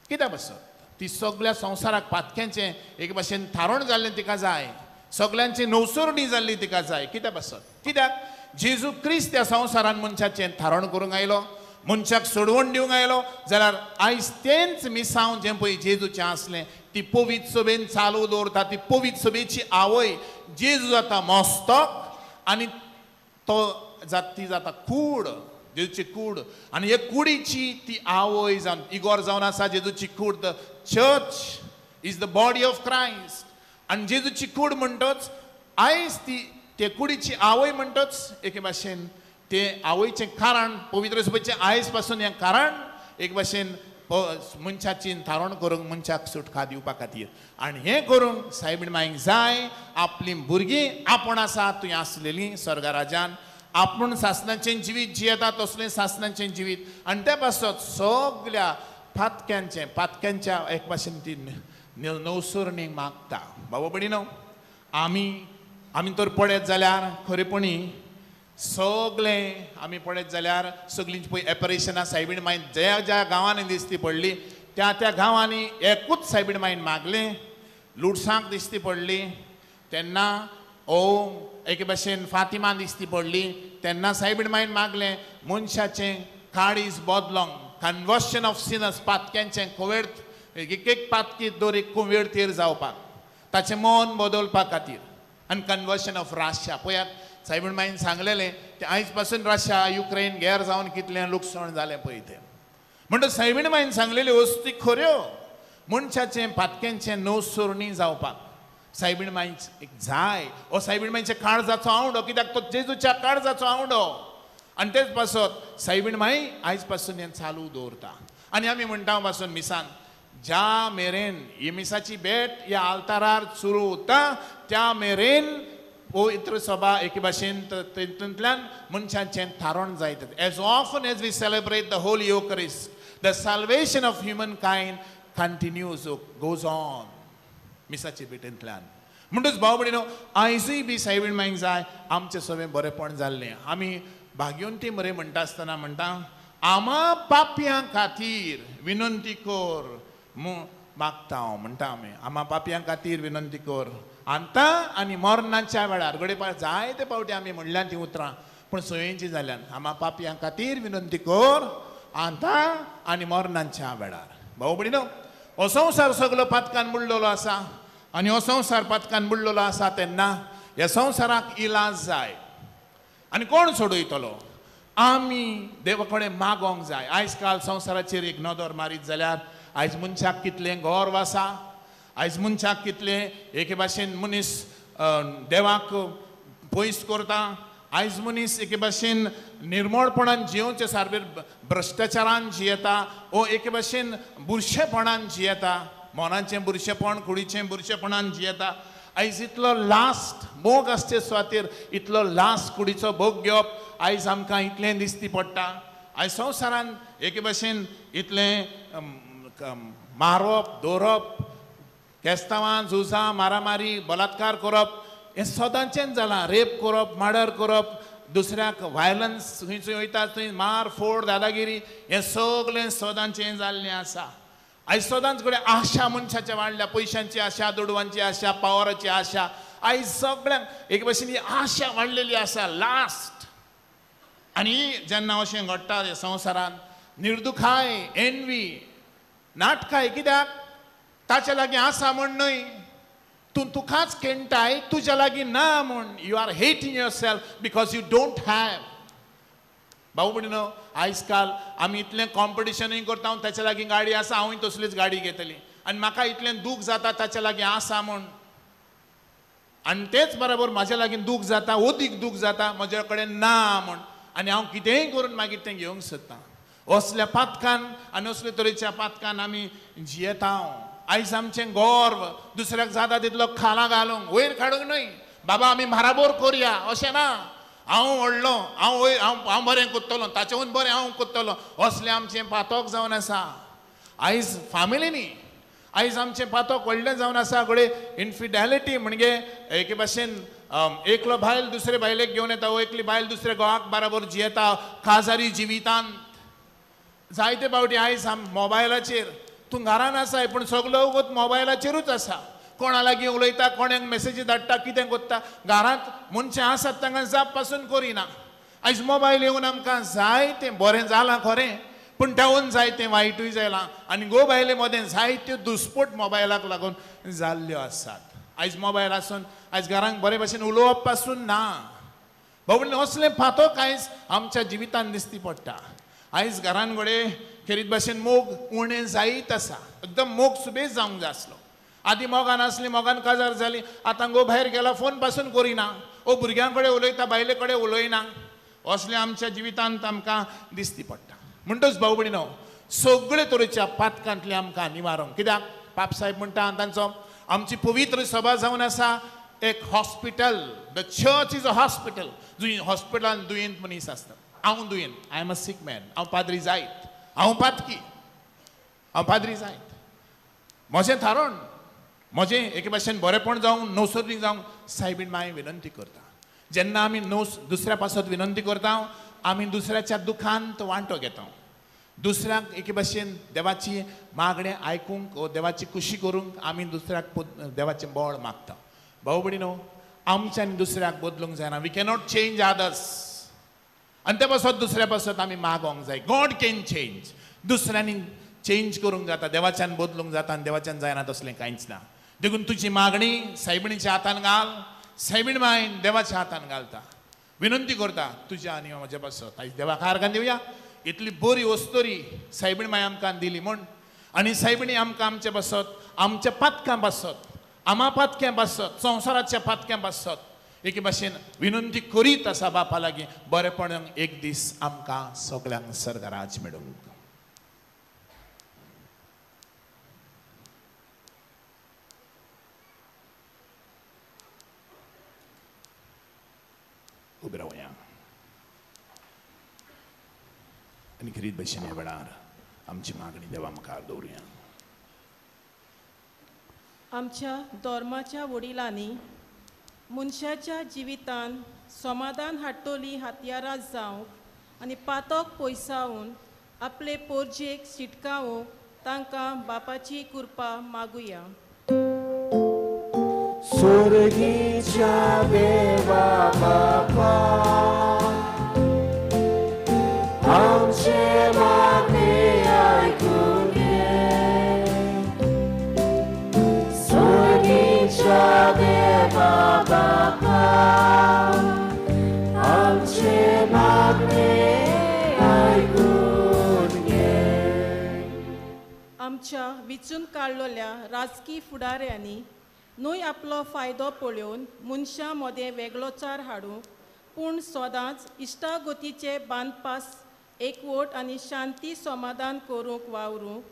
कित्याक पासत ती सगळ्या संवसाराक पातक्यांचें एक भाशेन थारोण जाल्लें तिका जाय सगळ्यांची नवसरणी जाल्ली तिका जाय कित्याक पासत कित्याक जेजू क्रिस्त त्या संवसारान मनशाचें थारोण करूंक आयलो मनशाक सोडवण दिवंक आयलो जाल्यार आयज तेंच मिसांव जें पळय जेजूचें आसलें ती पवीत सभेन चालू दवरता ती पवीत सभेची आवय जेजू जाता मस्तक आनी तो ती जाता कूड जेजूची कूड आनी हे कुडीची ती आवय जावन इगोर जावन आसा जेजूची कूड the church is the body of Christ आनी जेजूची कूड म्हणटोच आयज ती ते कुडीची आवय म्हणटोच एके भाशेन ते आवयचें कारण पवित्र सभेचें आयज पासून हें कारण एक भाशेन मनशाची थारोण करूंक मनशाक सुटका दिवपा खातीर आनी हें करूंक सायबीण मांयक जाय आपलीं भुरगीं आपूण आसा तुवें आसलेलीं स्वर्गा राज्यान आपूण सासणाचें जिवीत जियेता तसलें सासणाचें जिवीत आनी त्या पासत सगळ्या पातक्यांच्या एक भाशेन ती नवसरणीक मागता बाबा भयणीनो आमी तर पळयत जाल्यार खरेपणी सगळें आमी पळयत जाल्यार सगळींच पळय एपरेशनां सायबीण माय ज्या ज्या गांवांनी दिसती पडली त्या त्या गांवांनी एकूच सायबीण माईन मागले लुडसांक दिसती पडली तेन्ना एके भशेन फातिमा दिसती पडली तेन्ना सायबीण माईन मागले मनशाचें काळीज बदलोंक कन्वर्शन ऑफ सिनर्स पातक्यांचें कुवेळ एक एक पातकी दर एक कुवेळ तेर जावपाक ताचें मन बदलपा खातीर आनी कन्वर्शन ऑफ रशिया पळयात सायबीण माईन सांगलेलें ते आयज पासून रशिया युक्रेन गॅर जावन कितलें लुकसाण जालें पळय तें म्हणटच सायबीण माईन सांगलेल्यो वस्ती खऱ्यो मनशाचें पातक्यांचें नवसुर्णी जावपाक सायबीण माईन एक जाय हो सायबीण माईचे काळजाचो आवडो कित्याक तो जेजूच्या काळजाचो आवडो आनी तेच पासत सायबीण माई आयज पासून हें चालू दवरता आनी आमी म्हणटा पासून मिसान ज्या मेरेन ही मिसाची भेट ह्या आल्तारार सुरू उरता त्या मेरेन पवित्र सभा एके भाशेन तितूंतल्यान मनशांचें थारोन जायत as often as we celebrate the holy Eucharist the salvation of human kind continues goes on मिसाचे भेटेंतल्यान म्हणटच भाव भयणीनो आयजूय बी सायबीण माईक जाय आमचें सगळें बरेंपण जाल्लें आमी भाग्यवंती मरे म्हणटा आसतना म्हणटा आमा पापयां खातीर विनंती कर मागता हांव म्हणटा आमी आमा पापयां खातीर विनंती कर आतां आनी मरणाच्या वेळार घडये जायते फावटी आमी म्हणल्यार ती उतरां पूण सयेंची जाल्यान आमा पापयां खातीर विनंती कर आतां आनी मरणाच्या वेळार भाऊ भयणीनो हो संवसार सगळो पातकान बुडलेलो आसा आनी हो संवसार पातकान बुडलेलो आसा तेन्ना ह्या संवसाराक इलाज जाय आनी कोण सोडयतलो आमी देवा कडेन मागोंक जाय आयज काल संवसाराचेर एक नदर मारीत जाल्यार आयज मनशाक कितलें गौरव आसा आयज मनशाक कितलें एके भाशेन मनीस देवाक पयस करता आयज मनीस एके भाशेन निर्मळपणान जियोवचे सारकें भ्रश्टाचारान जियेता वो एके भाशेन बुरशेपणान जियेता मनाचें बुरशेपण कुडीचें बुरशेपणान जियेता आयज इतलो लास्ट मोग आसचे सुवातेर इतलो लास्ट कुडीचो भोग घेवप आयज आमकां इतलें दिसती पडटा आयज संवसारान एके भाशेन इतलें मारप दवरप केस्तांवां झुजां मारामारी बलात्कार करप हें सदांचें जालां रेप करप मर्डर करप दुसऱ्याक व्हायलन्स खंयचो वयता थंय मार फोड दादागिरी हें सगळें सदांचें जाल्लें आसा आयज सदांच कडेन आशा मनशाच्या वाडल्या पयशांची आशा दुडवांची आशा पावराची आशा आयज सगळ्यांक एक भशेन ही आशा वाडलेली आसा लास्ट आनी जेन्ना अशें घडटा ह्या संवसारान निर्दुखाय एनवी नाटकाय कित्याक ताचे लागीं आसा म्हण न्हय तूं तुकाच केणटाय तुज्या लागीं ना म्हण you are hating yourself because you don't have भाऊ भयणीनो आयज काल आमी इतलें कॉम्पिटिशनूय करता ताचे लागीं गाडी आसा हांवूय तसलीच गाडी घेतली आनी म्हाका इतलें दूख जाता ताचे लागीं आसा म्हण आनी तेच बरोबर म्हाज्या लागीं दूख जाता अदीक दूख जाता म्हजे कडेन ना म्हण आनी हांव कितेंय करून मागीर तें घेवंक सोदतां असल्या पातकान आनी असले तरेच्या पातकान आमी जियेता आयज आमचें गर्व दुसऱ्याक जाता तितलो खाला घालूंक वयर काडूंक न्हय बाबा आमी माराबोर करया अशें ना हांव व्हडलो हांव बरें कोत्तलो ताचेहून बरें हांव कोत्तलो असलें आमचें पातोक जावन आसा आयज फामिलीनी आयज आमचें पातोक व्हडलें जावन आसा घडये इन्फिडेलिटी म्हणजे एके भाशेन एकलो बायल दुसरे बायलेक घेवन येता वो एकली बायल दुसऱ्या घोवाक बराबर जियेता काजारी जिवितांत जायते फावटी आयज मोबायलाचेर तूं घरान आसाय पूण सगलो वगत मोबायलाचेरूच आसा कोणा लागीं उलयता कोणाक मेसेजी धाडटा कितें कोत्ता घरांत मनशां आसात तांकां जाप पासून करिना आयज मोबायल येवन आमकां जाय तें बरें जालां खरें पूण तेवून जाय तें वायटूय जालां आनी गो बायले मदें जायत्यो दुस्पट मोबायलाक लागून जाल्ल्यो आसात आयज मोबायल आसून आयज घरांक बरे भशेन उलोवप पासून ना बाबून असलें फातोक आयज आमच्या जिवितांत दिसती पडटा आयज घरान घडये खेरीत भाशेन मोग उणें जायत आसा एकदम मोग सुबेज जावंक जाय आसलो आदी मोगान आसली मोगान काजार जाली आतां गो भायर गेला फोन पासून करिना ओ भुरग्यां कडेन उलयता बायले कडेन उलयना असलें आमच्या जिवितांत आमकां दिसती पडटा म्हणटच भाऊ भयणीनो सगळे तरेच्या पातकांतले आमकां निवारण कित्याक पाप साहेब म्हणटा तांचो आमची पवित्र सभा जावन आसा एक hospital the church is a hospital हॉस्पिटलान दुयेंत मनीस आसता हांव दुयेंत I am a sick man हांव पाद्री जायत हांव पातकी हांव पाद्री जायत म्हजें थारण म्हजें एके भाशेन बरेंपण जावं नवसर्नीक जावं सायबीण माय विनंती करता जेन्ना आमी दुसऱ्या पासत विनंती करता आमी दुसऱ्याच्या दुखांत वांटो घेता दुसऱ्याक एके भाशेन देवाची मागणी आयकूंक व देवाची खुशी करूंक आमी दुसऱ्याक देवाचें बळ मागता. भाऊ भयणीनो, आमच्यानी दुसऱ्याक बदलूंक जायना. We cannot change others. आनी ते पासत दुसऱ्या पासत आमी मागोंक जाय. God can change. दुसऱ्यांनी चेंज करूंक जाता, देवाच्यान बदलूंक जाता आनी देवाच्यान जायना तसलें कांयच ना. देखून तुजी मागणी सायबिणीच्या हातान घाल. सायबीण मायन देवाच्या हातान घालता. विनंती करता तुज्या आनी म्हज्या पासत आयज देवाक आर्गां दिवया. इतली बरी वस्तोरी सायबीण माय आमकां दिली म्हण. आनी सायबिणी आमकां आमच्या पासत आमच्या पातकां पासत आमा पातक्यां पासत संवसाराच्या पातक्यां पासत एके भाशेन विनंती करीत आसा बापा लागीं बरेपणान एक दीस आमकां सगळ्यांक स्वर्गराज मेळूंक. उबे रावया आनी खरीत भशेन ह्या वेळार आमची मागणी देवा मुखार दवरुया. आमच्या धर्माच्या वडिलांनी मनशाच्या जिवितान समाधान हाडटली हातयारां जावंक आनी पातक पयसावून आपले पोरजेक शिटकावूंक तांकां बापाची कृपा मागुया. स्वर्गीच्या देवा बापा, आमचे मागणी आयकून घे. स्वर्गीच्या देवा बापा, आमचे मागणी आयकून घे. आमच्या विचून काडलेल्या राजकी फुडाऱ्यांनी न्हय आपलो फायदो पळोवन मनशां मदें वेगळोचार हाडूंक पूण सदांच इश्टागतीचे बांदपास एकवट आनी शांती समाधान करूंक वावरूंक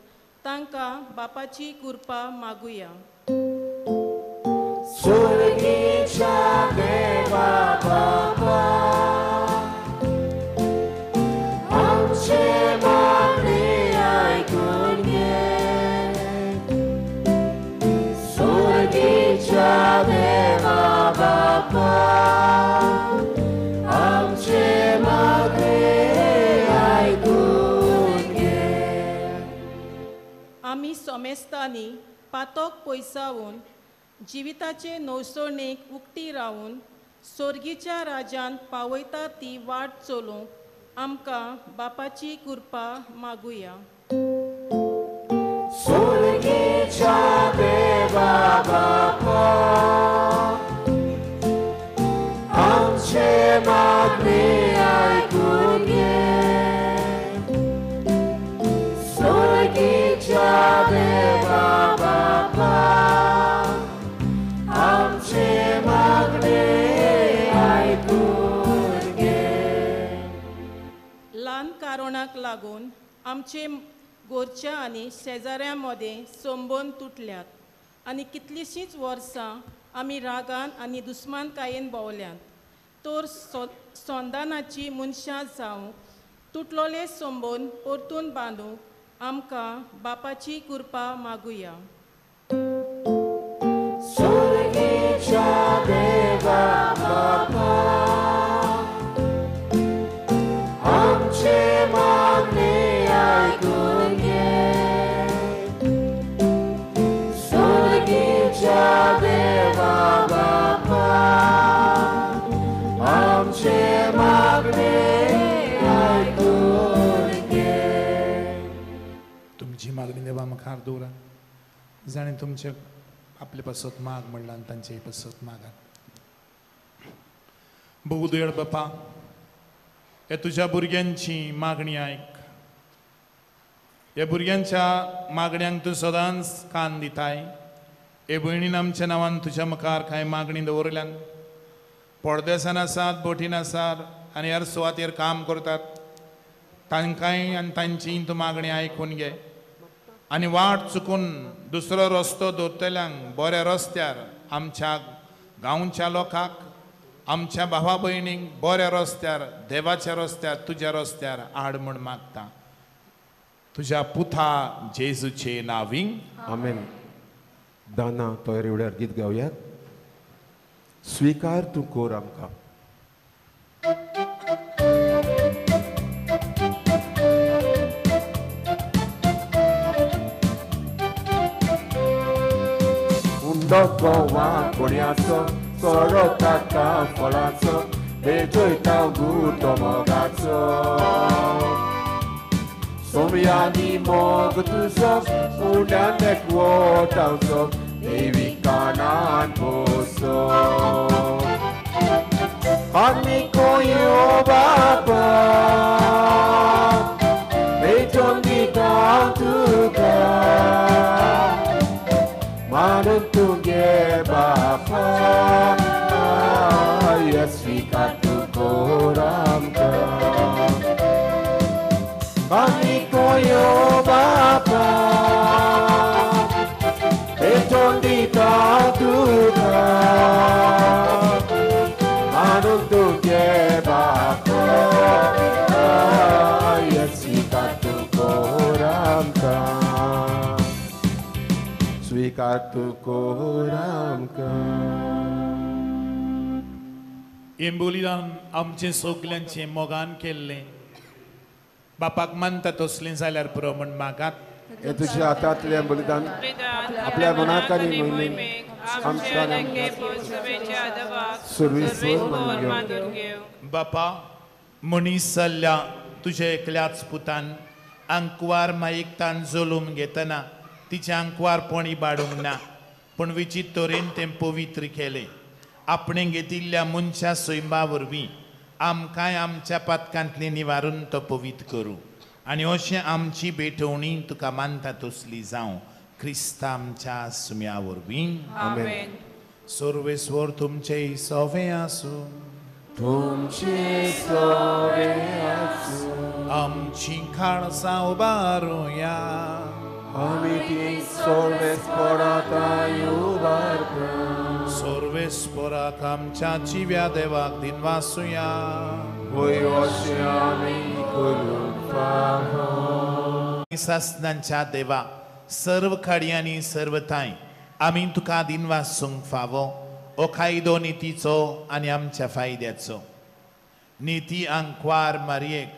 तांकां बापाची कृपा मागुया. स्वर्गीच्या देवा बापा, आमचे मागणी आयकून घे. स्वर्गीच्या देवा बापा, आमचे मागणी आयकून घे. आमी सोमेस्तांनी पातक पयसावून जिविताचे नवसणेक उक्ती रावून स्वर्गीच्या राज्यान पावयता ती वाट चलोवंक आमकां बापाची कृपा मागुया. स्वर्गीच्या देवा बापा, आमचे मागणी आयकून घे. स्वर्गीच्या देवा बापा, आमचे मागणी आयकून घे. ल्हान कारोणाक लागून आमचे गोरच्या आनी शेजाऱ्यां मदें संबंद तुटल्यात आनी कितलींशींच वर्सां आमी रागान आनी दुस्मानकायेन भोंवल्यात. तर संदानाची मनशां जावं तुटलोले संबंद परतून बांदूंक आमकां बापाची कृपा मागुया. स्वर्गीच्या देवा बापा, आमचे मागणी आयकून घे. स्वर्गीच्या देवा बापा, आमचे मागणी आयकून घे. तुमची मागणी देवा मुखार दवरा. जाणें तुमचे आपले पासत माग म्हणला आनी तांचे पासत मागात. भोव दयाळ बापा, हे तुज्या भुरग्यांची मागणी आयक. ह्या भुरग्यांच्या मागण्यांक तूं सदांच कान दिताय. हे भयणीन आमच्या नांवान तुज्या मुखार कांय मागणी दवरल्यान पडदेसान आसात, बोटीन आसात आनी ह्या सुवातेर काम करतात. तांकांय आनी तांची तूं मागणी आयकून घे. आनी वाट चुकून दुसरो रस्तो दोतल्यांक बऱ्या रस्त्यार आमच्या गांवच्या लोकांक आमच्या भावा भयणींक बऱ्या रस्त्यार देवाच्या रस्त्यार तुज्या रस्त्यार हाड म्हूण मागता. तुज्या पुता जेजूचे नांवीं आमेन. दाना तोयर एवढ्यार गीत गावयात. स्वीकार तूं कोर आमकां. dokoła koniaco, sorotaka folaco, bejoy taugu tomogaco. Somyani mogutusok, udan dekwo tausok, Dewi kanan posok. Ani koyo bapa, bejon di tuka, manuntuge bapa, yasvikatu koramka. Ani koyo bapa, bejon di tuka. Manuntuge bapa, yasikatu koramka, swikatu koramka. येंबोलीदान आमचे सगल्यांचे मोगान केल्ले बापाक मानता तसलें जाल्यार पुरो म्हण मागात. हे तुझ्या हातांतले बलिदान आपल्या मनात आनी मोहिमेक आमच्या सुरवीसवर मानून घेव. बापा मनीस जाल्ल्या तुझ्या एकल्याच पुतान आंकवार मायेकतान जोलून घेतना तिचे आंकवारपण इबाडूंक ना, पूण विचित्र तरेन तें पवित्र केलें. आपणे घेतिल्ल्या मनशा सैमा वरवीं आमकांय आमच्या पातकांतली निवारून तो पवित्र करूं आनी अशें आमची भेटवणी तुका मानता तसली जावं क्रिस्त आमच्या सुम्या वरवीं. आमेन. सर्वेस्वर तुमचे सोवे आसूं. तुमचे सोवे आसूं. आमची खाळसां उबारुया. आमी ती सर्वेस्परांत उबारता. सर्वेस्पराक आमच्या जिव्या देवाक दिनवासुया. होय अशें आमी करूंक फावो. सासनांच्या देवा सर्व खडी आनी सर्व थाय आमी तुका दिनवासूंक फावो. ओ कायदो नितीचो आनी आमच्या फायद्याचो. निती आंकवार मारयेक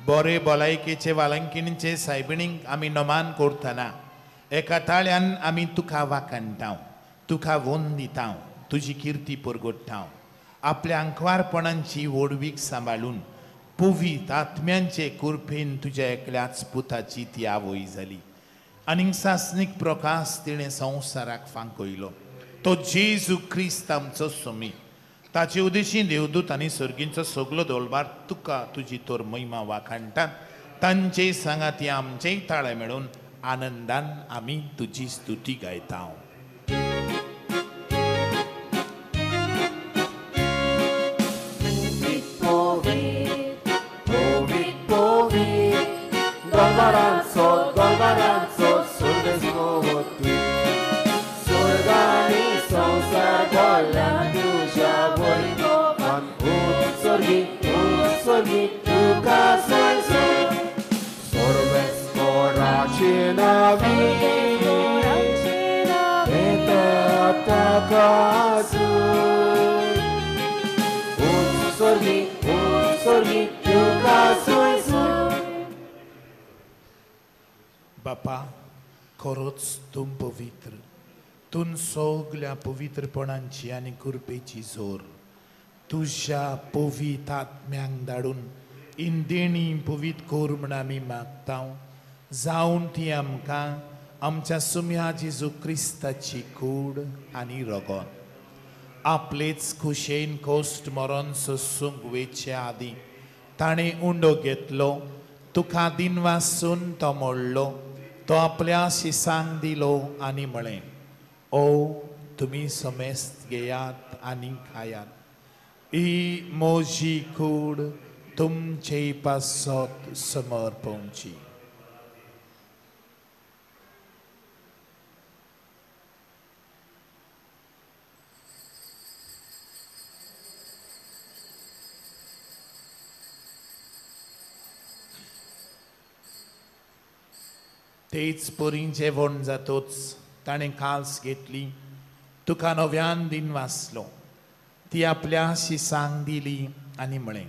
बरे भलायकेचे वालंकिणीचे सायबिणीक आमी नमान करतना एका ताळ्यान आमी तुका वाकणटाव, तुका वंदिताव, तुजी किर्ती परगट्टाव. आपल्या आंकवारपणांची ओडवीक सांबाळून पुवीत आत्म्यांचे कुरपेन तुज्या एकल्याच पुताची ती आवय जाली आनी सासनीक प्रकाश तिणें संवसाराक फांकयलो. तो जेजू क्रिस्त आमचो सोमी. ताचे उदेशीं देवदूत आनी सर्गींचो सगलो दळबार तुका तुजी तोर महिमा वाखाणटात. तांचे सांगाती आमचेय ताळे मेळून आनंदान आमी तुजी स्तुती गायता. Golbaranzo, surwesłowo tu. Surgani संसार गोला तुझ्या वैभवान. उत्सर्गी तुका सोयसो. सर्वेस्पराचे नावी येता ताका आसूं. उत्सर्गी तुका सोयसो. बापा खरोच तूं पवित्र. तूं सगल्या पवित्रपणांची आनी कृपेची जोर तुज्या पवित्र आत्म्यांक धाडून इंदेणी पवित्र कोर म्हण आमी मागता. जावन ती आमकां आमच्या सुम्या जेजू क्रिस्ताची कूड आनी रगत आपलेच खुशेन कोस्ट मरण सोसूंक वेचे आदी ताणें उंडो घेतलो. तुका दिनवासून तो मोडलो. तो आपल्या शिसांक दिलो आनी म्हळें, ओ तुमी समेस्त घेयात आनी खायात. ही म्हजी कूड तुमचे पासत समर्पणची. तेच परी जेवण जातोच ताणें काल्स घेतली. तुका नव्यान दिन वाचलो. ती आपल्या शिसांक दिली आनी म्हळें,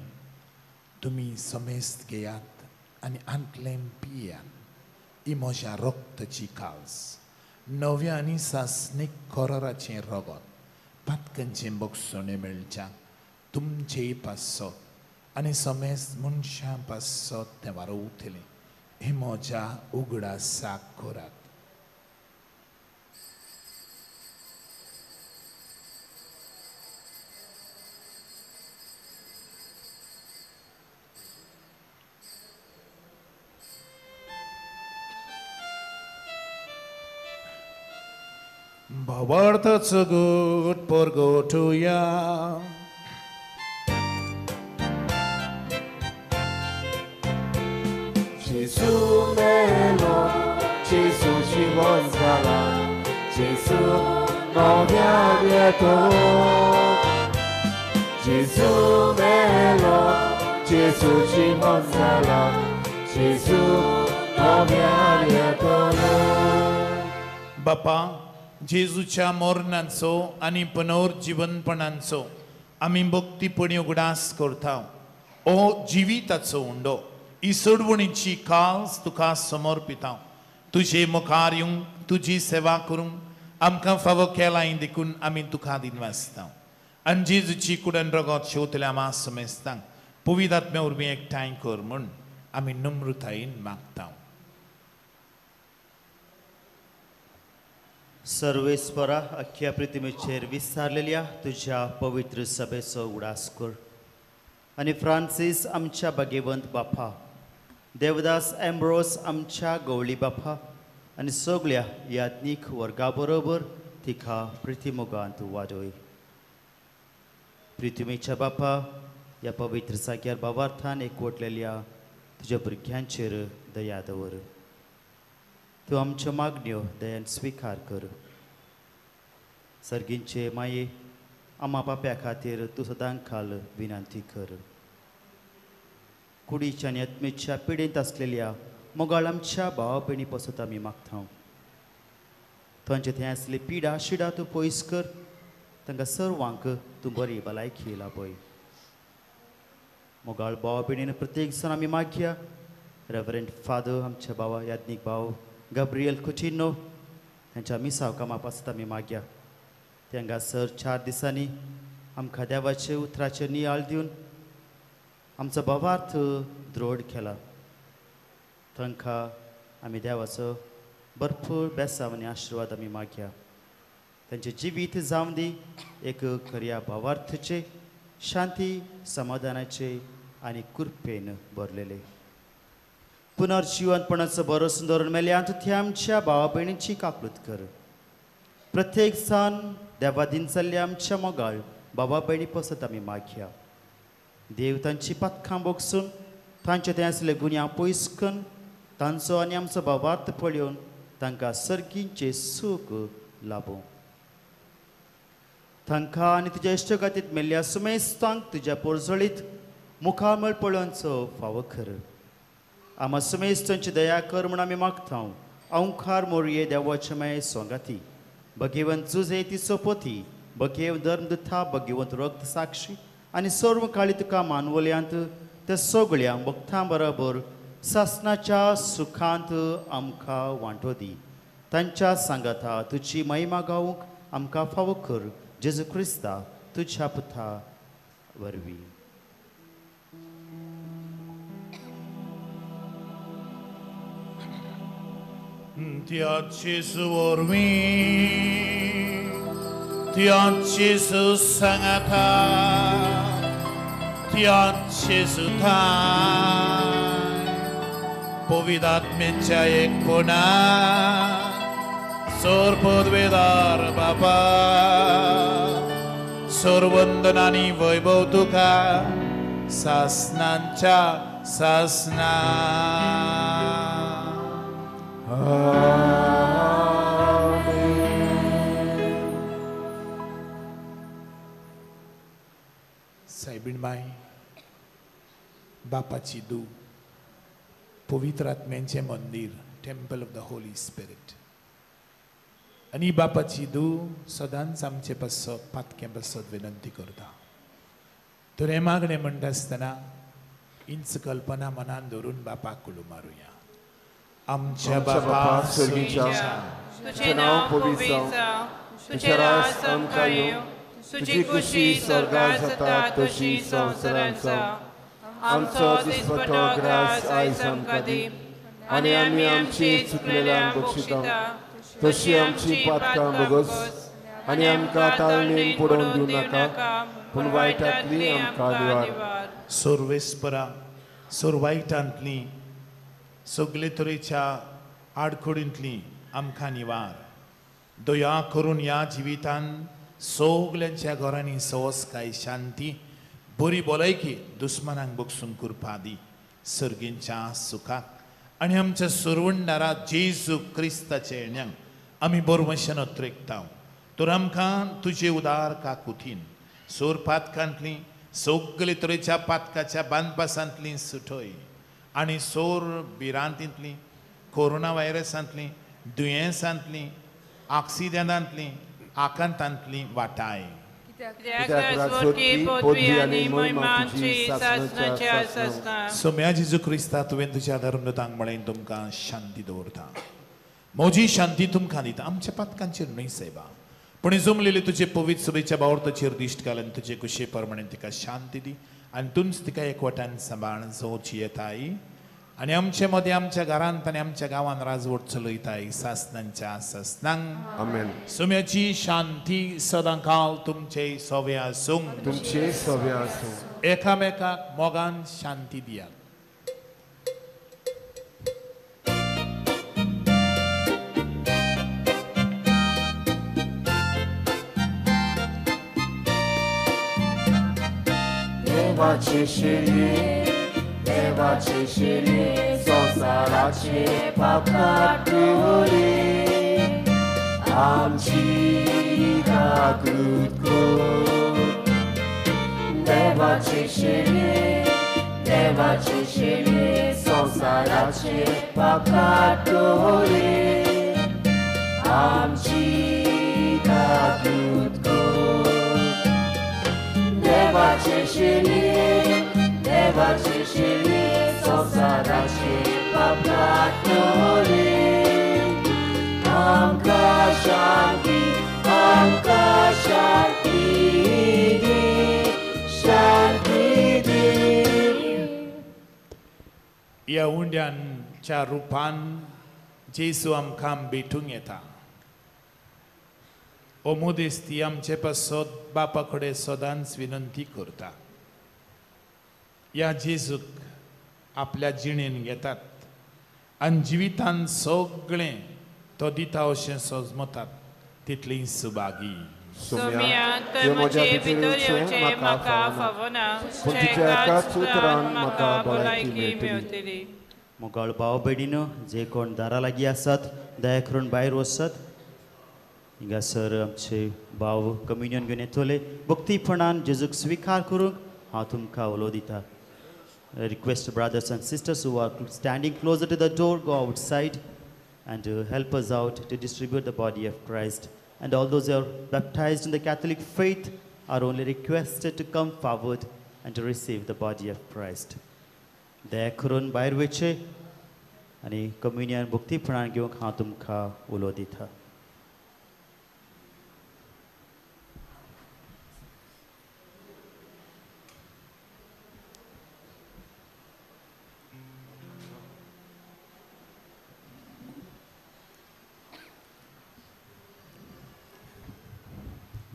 तुमी समेस्त घेयात आनी आंतलें पियात. ही म्हज्या रक्ताची काल्स. नव्या आनी सासणीक कोराराचें रगत पातकांचें बगसोणें मेळच्या तुमचेय पासत आनी समेज मनशां पासत तें वारो उठलें हे म्हज्या उगडासाक कोरात. Bawarta's a good porgotuya. Gesù melo, Gesù ci gonzala, Gesù novia vieto. Gesù melo, Gesù ci gonzala, Gesù novia vieto. बापा जेजूच्या मरणाचो आनी पुनर्जीवनपणाचो आमी भक्तीपणी उगडास करता. ओ जिविताचो उंडो ही सोडवणीची कास तुका समर्पिता. तुजे मुखार येवंक तुजी सेवा करूंक आमकां फावो केलाय देखून आमी तुका दिन वाचता. आनी जेजूची कुडन रगत शेवतल्या मास समेस्तांक पवित्र आत्म्या उर्बी एकठांय कर म्हूण आमी नम्रतायेन मागता. सर्वेस्परा अख्ख्या पृथ्वीचेर विस्तारलेल्या तुझ्या पवित्र सभेचो उडास कर आनी फ्रांसीस आमच्या भाग्यवंत बापा, देवदास एम्ब्रोस आमच्या गवळी बापा आनी सगळ्या याज्ञीक वर्गा बरोबर तिका पृथ्वीमोगांत वाडय. पृथ्वीच्या बापा, ह्या पवित्र जाग्यार भावार्थान एकवटलेल्या तुज्या भुरग्यांचेर दया दवर. तूं आमच्यो मागण्यो दयान स्विकार कर. सर्गींचे माये आमा बाप्या खातीर तूं सदां खाल विनंती कर. कुडीच्या आनी आत्मेच्या पिडेंत आसलेल्या मोगाळ आमच्या भावा भयणी पासत आमी मागता. तांचे थंय आसली पिडा शिडा तूं पयस कर. तांकां सर्वांक तूं बरी भलायकी लाभय. मोगाळ भावा भयणीन प्रत्येक जाण आमी मागया. रेवरंड फादर आमचे भावा याज्ञीक भाव गब्रियल कुचिनो तांच्या मिसाव कामा पासत आमी मागया. तांकां सर 4 दिसांनी आमकां देवाचे उतराचे नियाळ दिवन आमचो भावार्थ दृढ केला. तांकां आमी देवाचो भरपूर बेसाव आनी आशिर्वाद आमी मागया. तांचे जिवीत जावं दी एक खऱ्या भावार्थाचे, शांती समाधानाचे आनी कृपेन भरलेले. पुनर्जीवनपणाचो भरोसो दवरून मेल्यांत थंय आमच्या भावा भयणींची काकूट कर. प्रत्येक जाण देवादीन जाल्ल्या आमच्या मोगाळ भावा भयणी पासत आमी मागया. देव तांची पातखां बोगसून तांचे थंय आसले गुन्यांव पयस करून तांचो आनी आमचो भावार्थ पळयोवन तांकां सर्गींचे सूख लाभो. तांकां आनी तुज्या इश्टगातींत मेल्ल्या सुमेस्तांक तुज्या पोरजळीत मुखामळ पळोवनचो फावो कर. आमा सुमेस्तांची दया कर म्हूण आमी मागता. औंकार मोरये देवाचे माये सोंगाती, भगवंत जुजे ती सोपोती, भगेव धर्मदुथा, भगवंत रक्त साक्षी आनी सर्व काळी तुका मानवल्यांत त्या सगळ्या भक्तां बरोबर सासणाच्या सुखांत आमकां वांटो दी. तांच्या सांगाता तुजी महिमा गावूंक आमकां फावो कर. जेजू क्रिस्ता तुज्या पुता वरवीं. Tiacesu ormi, tiacesu sangata, tiacesu thai, povidatmecha ekona, sorpodvedar baba, sorvandanani vaibhav tuka, sasnancha sasna. सायबीणबाई, बापाची दू, पवित्र आत्म्यांचे मंदिर, temple of the Holy spirit. आनी बापाची दू सदांच आमचे पासत पातकें पासत विनंती करता. तर हे मागणें म्हणटा आसतना इंच कल्पना मनान धरून बापाक कुलू मारुया. आमच्या बापा सुर्गीच्या तुझे नाव पोविसां तुझे रास आमकां येवं तुझी खुशी स्वर्गार जाता तशी संवसारांत जावं आमचो दिसपटो ग्रास आयज आमकां दी आनी आमी आमची चुकलेल्यांक बक्षिता तशी आमची पातकां बगस आनी आमकां ताळणेन पडोवन दिवं नाका पूण वायटांतली आमकां निवार सोर्वेस्परा सोरवाईटांतली सगळे तरेच्या आडखडींतली आमकां निवार दया करून ह्या जिवितान सगल्यांच्या घरांनी सवस्काय शांती बरी भलायकी दुस्मानांक बगसून करपा दी सर्गींच्या सुखाक आनी आमच्या सोरवणदारा जेजू क्रिस्ताचे येण्याक आमी बरवशेन अत्रेकता तर आमकां तुजे उदार काकुतीन सोर पातकांतली सगळे तरेच्या पातकाच्या बांदपासांतली सुटय आनी सोर भिरांतींतली कोरोना व्हायरसांतली दुयेंसांतली ऑक्सिजनांतली आकांतांतली वाटाय सोम्या जेजू क्रिस्ता तुवें तुज्या धर्मदांक म्हळें तुमकां शांती दवरता म्हजी शांती तुमकां दिता आमच्या पातकांचेर न्हय सेवा पण जमलेले तुजे पवित्र सभेच्या बावरताचेर दिश्ट घालन तुजे कुशे परमणे तिका शांती दी आनी तुमच तिका एकवटान सांबाळ जोची येताय आनी आमचे मदें आमच्या घरांत आनी आमच्या गांवांत राजवट चलयताय सासणांच्या सासणांक आमेन सोम्याची शांती सदां काल तुमचे सोवे आसूं तुमचे सोवे आसूं एकामेकाक मोगान शांती दियात देवाचे शिरी संसाराचे पापात धुली आमची जागृत कर देवाचे शिरी संसाराचे पापात धुली आमची जागृत कर देवाचे शिरी संसाराचे पापात धुली आमकां शांती दी ह्या उंड्यांच्या रुपान जेजू आमकां भेटूंक येता ओ मोदेस्ती आमचे पासत बापा कडेन सदांच विनंती करता ह्या जेजूक आपल्या जिणेन घेतात आनी जिवितान सगळें तो दिता अशें सजमतात तितली सुभागी सोम्या तर म्हजे भितर येवचें म्हाका फावना पूण तुज्या एकाच उतरान म्हाका भलायकी मेळटली मोगाळ भाव भयणीनो जे कोण दारा लागीं आसात दया करून भायर वचत हिंगासर आमचे भाव कम्युनियन घेवन येतले भक्तीपणान जेजूक स्विकार करूंक हांव तुमकां उलो दिता request brothers and sisters who are standing closer to the door go outside and help us out to distribute the body of Christ and all those who are baptized in the Catholic faith are only requested to come forward and to receive the body of Christ दया करून भायर वयचे आनी communion भक्तीपणान घेवंक हांव तुमकां उलो दिता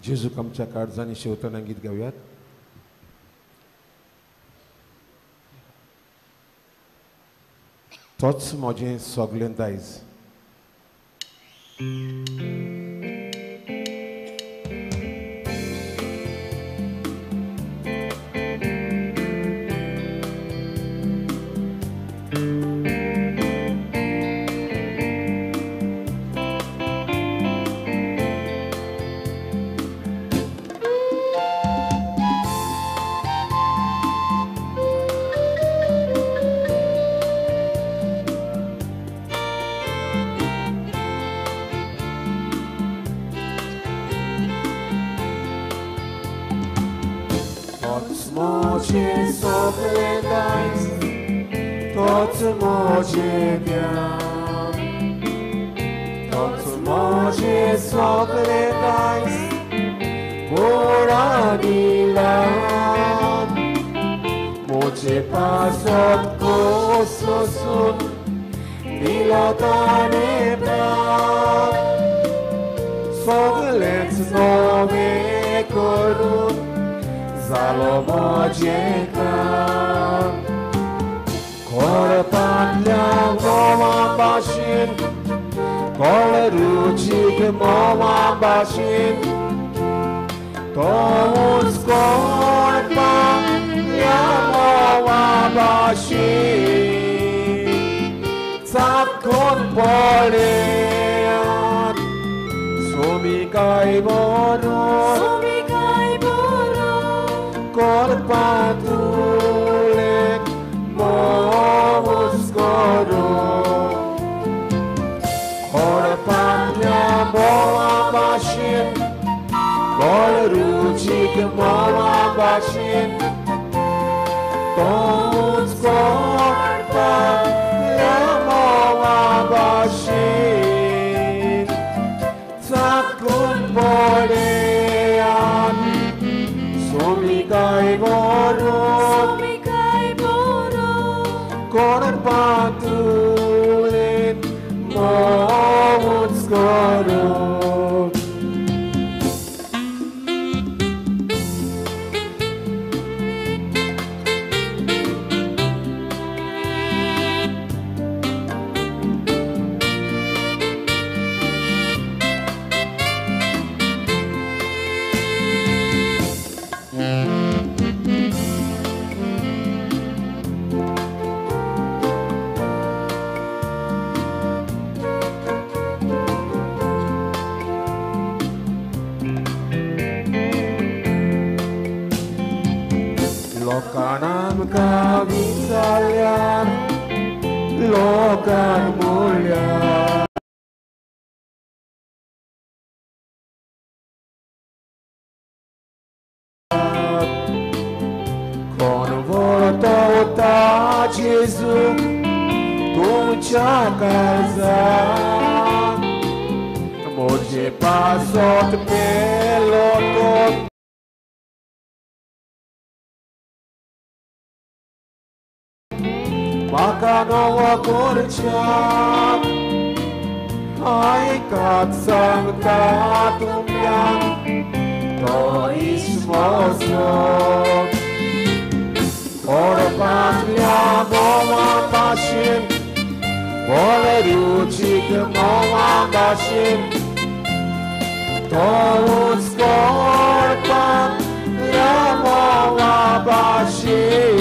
जेजूक आमच्या काळजांनी शेवटना गीत गावयात तोच म्हजें सगळें दायज Moje sogledajs, toc moje biam, toc सगळे दायज पोळा दिला मोचे पासत कोसोसून दिला ताने प्राण सगळेच नवे करून जालो म्हजें काम कोळपांतल्या मोवा भाशेन कोळ रुचीक मोवा भाशेन तोच कोळपांतल्या मोवा भाशेन चाखून पळयात सोमी काय बरों कोळपांतुलें मोवूच करून कोळपांतल्या मोवा भाशेन कोळ रुचीक मोवा भाशेन तोच कोळपांतल्या मोवा भाशेन चाखून पळयात सोमी काय बरों कोळपांतुलें मोवूच करून लोकान आमकां विचारल्यार लोकान म्हणल्यार कोण वळटा जेजू तुमच्या काळजांत म्हजे पासत मेलो तो म्हाका नवो करच्याक आयकात सांगता तुमकां तो इस्मोचो कोळपांतल्या मोवा भाशेन कोळ रुचीक मोवा भाशेन तोच कोळपांतल्या मोवा भाशेन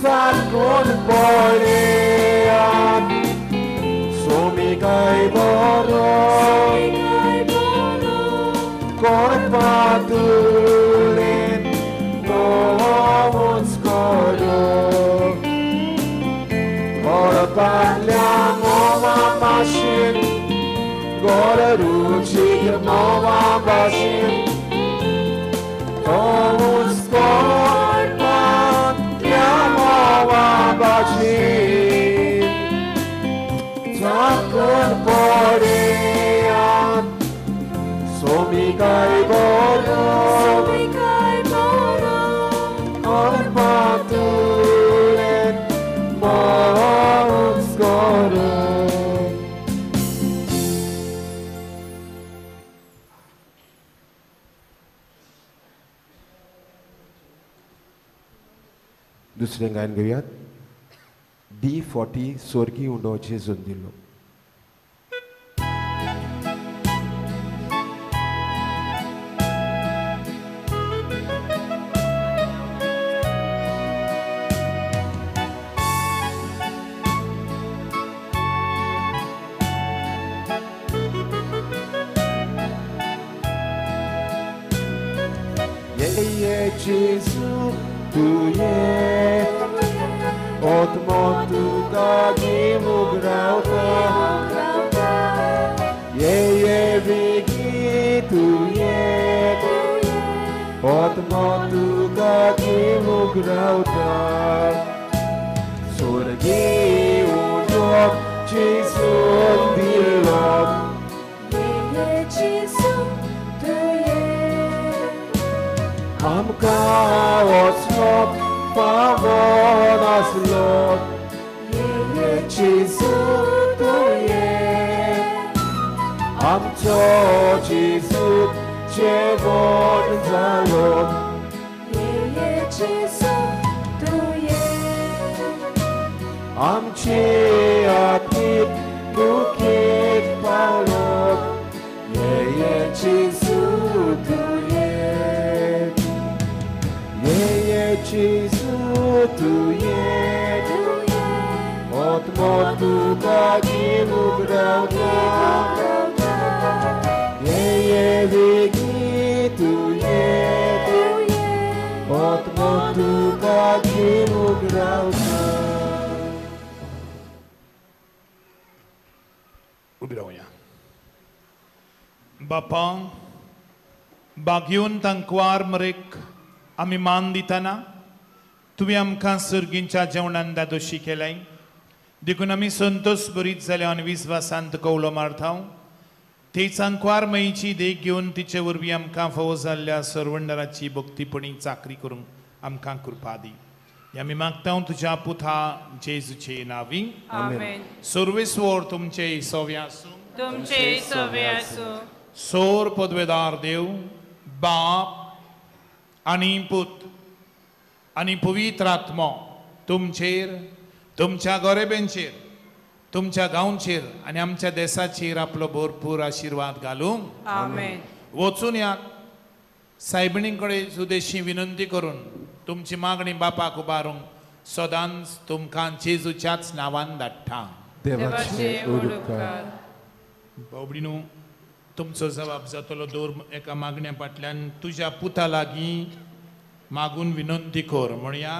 चाखून पळयात सोमी काय बरों कोळपांतुलें मोवूच करून कोळपांतल्या मोवा भाशेन कोळ रुचीक मोवा भाशेन तोच कोळपांतल्या मोवा भाशेन चाखून पळयात सोमी काय बरों कोळपांतुलें मोवूच करून दुसरें गायन घेवयात D40 सोर्गी उंडो जेजून दिलो Ye Jesu tu ye od motu gagi mugrauta ye vigi tu ye od motu gagi mugrauta sorgi uno Jesu dillo आमकां वचलोक फावो नासलो जेजू तुये आमचो जेजू जेवण जालो जेजू तुये आमचे आतीत बुकेत पावलो जेजू तुये जेजू तुये od motu taki ugrałka je wieki tu je od motu taki ugrałka. उबी रावया. बापा बागेवन तांकवार मरेक आमी मान दितना तुवें आमकां सर्गींच्या जेवणान दादोशी केलाय देखून आमी संतोष बरीत जाल्या आनी विस्वासान तुका उलो मारता ती सांकवार मयीची देख घेवन तिचे वरवीं आमकां फावो जाल्ल्या सर्वंडराची भक्तीपणी चाकरी करूंक आमकां कृपा दी हे आमी मागता तुज्या पुता जेजूचे नांवी आमेन. सर्वेस्वर तुमचे सव्या आसूं तुमचे सवे आसूं. सोर पदवेदार देव बाप आनी पूत आनी पवित्र आत्मो तुमचेर तुमच्या गोरेबेंचेर तुमच्या गांवचेर आनी आमच्या देशाचेर आपलो भरपूर आशिर्वाद घालूंक आमेन. वचून या सायबिणी कडेन सुदेशी विनंती करून तुमची मागणी बापाक उबारूंक सदांच तुमकां जेजूच्याच नांवान धाडटा. देवाचे उपकार. बावडीनू तुमचो जबाब जातलो दर एका मागण्या फाटल्यान तुज्या पुता लागीं मागून विनंती कर म्हणया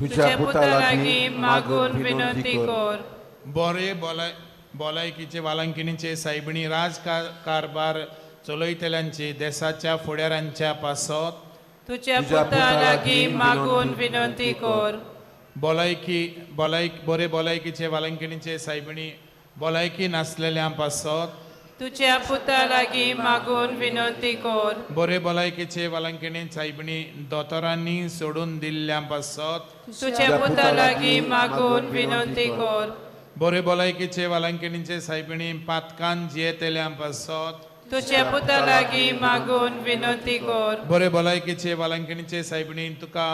तुझ्या पुता लागीं मागून विनंती कर. बरे भलायकीचे वालांकिणीचे सायबिणी कारभार चलयतल्यांचे देशाच्या फुडाऱ्यांच्या पासत तुझ्या पुता लागीं मागून विनंती कर. बरे भलायकीचे वालांकिणीचे सायबिणी भलायकी नासलेल्या पासत तुझ्या पुता लागीं मागून विनंती कर. बरे भलायकीचे वालांकिणी सायबिणी दोतोरांनी सोडून दिल्ल्या पासत तुझ्या पुता लागीं मागून विनंती कर. बरे भलायकीचे वालांकिणीचे सायबिणी पातकान जियेतल्या पासत तुझ्या पुता लागीं मागून विनंती कर. बरे भलायकीचे वालांकिणीचे सायबिणी तुका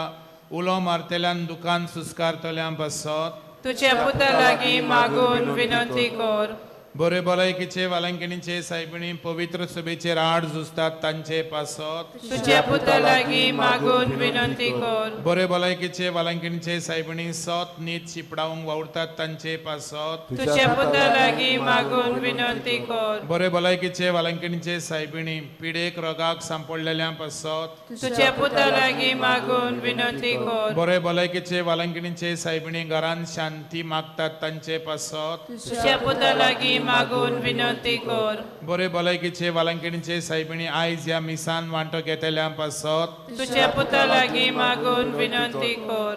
उलो मारतल्यान दुकान सुस्कारतल्या पासत तुझ्या पुता लागीं मागून विनंती कर. बरे भलायकीचे वालांकिणीचे सायबिणी पवित्र सभेचेर आड झुजतात तांचे पासत तुझ्या पुता लागीं मागून विनंती कर. बरे भलायकीचे वालांकिणीचे सायबिणी सत नीत शिपडावंक वावुरतात तांचे पासत तुझ्या पुता लागीं मागून विनंती कर. बरे भलायकीचे वालांकिणीचे सायबिणी पिडेक रोगाक सांपडलेल्या पासत तुझ्या पुता लागीं मागून विनंती कर. बरे भलायकीचे वालांकिणीचे सायबिणी घरांत शांती मागतात तांचे पासत तुझ्या पुता लागीं मागून विनंती कर. बरे भलायकीचे वालांकिणीचे सायबिणी आयज ह्या मिसान वांटो घेतल्या पासत तुझ्या पुता लागीं मागून विनंती कर.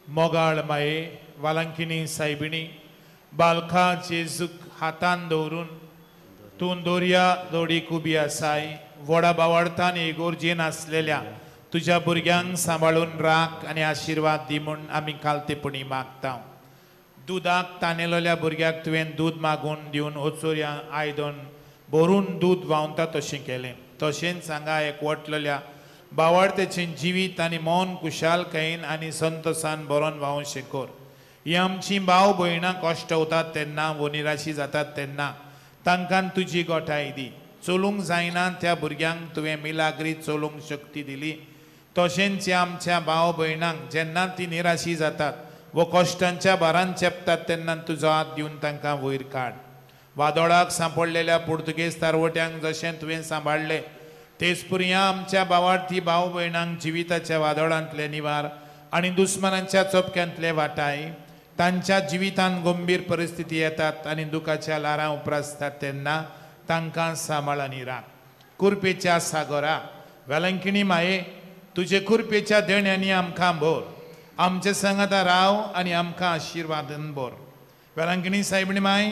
मोगाळ माये वालांकिणी सायबिणी बालका जेजूक हातान दवरून तूं दोर्या दोडीक उबी आसाय व्हडा बावार्थान इगोर्जेन आसलेल्या तुज्या भुरग्यांक सांबाळून राख आनी आशिर्वाद दी म्हूण आमी कालतेपणी मागता. दुधाक तानेलोल्या भुरग्याक तुवें दूद मागून दिवन ओचोऱ्या आयदन भरून दूद व्हांवता तशें केलें. तशेंच हांगा एकवटलेल्या बावार्थेचें जिवीत आनी मौन कुशालकायेन आनी संतोषान बरोवन व्हांवशें कर. ही आमचीं भाव भयणां कश्टवतात तेन्ना वो निराशी जातात तेन्ना तांकां तुजी गोठाय दी. चलूंक जायना त्या भुरग्यांक तुवें मिलाग्री चलूंक शक्ती दिली. तशेंच ह्या आमच्या भाव भयणांक जेन्ना तीं निराशी जातात वो कश्टांच्या भारान चेपतात तेन्ना तुजो हात दिवन तांकां वयर काड. वादोळाक सांपडलेल्या पुर्तुगेज तारवट्यांक जशें तुवें सांबाळलें तेच पुरया आमच्या भावार्थी भाव भयणांक जिविताच्या वादोळांतले निवार आनी दुस्मनांच्या चोपक्यांतले वाटाय. तांच्या जिवितांत गंभीर परिस्थिती येतात आनी दुखाच्या लारां उपरासतात तेन्ना तांकां सांबाळ आनी राख. कुरपेच्या सागोरा वेलंकिणी माये तुजे कुरपेच्या देण्यांनी आमकां भर. आमचे संगता राव आनी आमकां आशिर्वादन भर. वेलंकिणी सायबिणी माय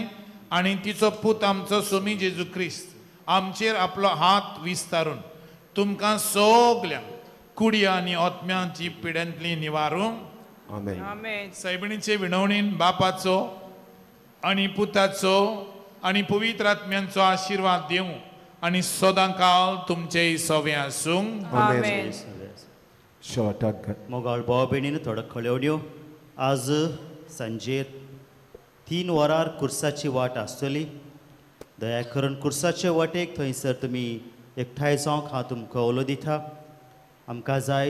आनी तिचो पूत आमचो स्वामी जेजू क्रिस्त आमचेर आपलो हात विस्तारून तुमकां सगल्यांक कुडिया आनी ओतम्यांची पिड्यांतली निवारूंक आमेन. Amen. सायबिणीचे विणवणेन बापाचो आनी पुताचो आनी पवित्र आत्म्यांचो आशिर्वाद दिवं आनी सदां काळ तुमचे सवे आसूंक. Amen. शेवटाक मोगाळ भाव भयणीन थोडो कळवण्यो. आज सांजेर 3 वरार कुर्साची वाट आसतली. दया करून कुर्साचे वाटेक थंयसर तुमी एकठांय जावंक हांव तुमकां उलो दिता. आमकां जाय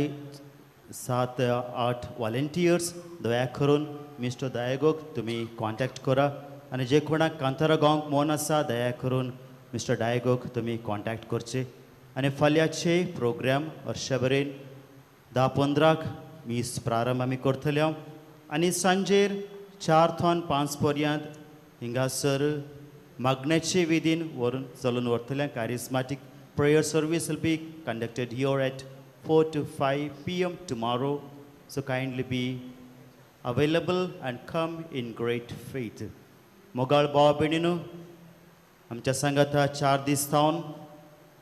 7-8 वॉलंटियर्स. दया करून मिस्टर दायगोक तुमी कॉन्टॅक्ट करा आनी जे कोणाक कांतारा गांवक मोन आसा दया करून मिस्टर दायगोक तुमी कॉन्टॅक्ट करचे. आनी फाल्यांचे प्रोग्राम वर्षभरेन 10-15 मीस प्रारंभ आमी करतले आनी सांजेर 4 ते 5 पर्यंत हिंगासर मागण्याचे विधीन व्हरून चलून व्हरतले. कॅरिस्मॅटीक prayer service will be conducted here at 4 to 5 p.m. tomorrow. So kindly be available and come in great faith. मोगाळ भाव भयणीनो, आमच्या सांगाता 4 दीस जावन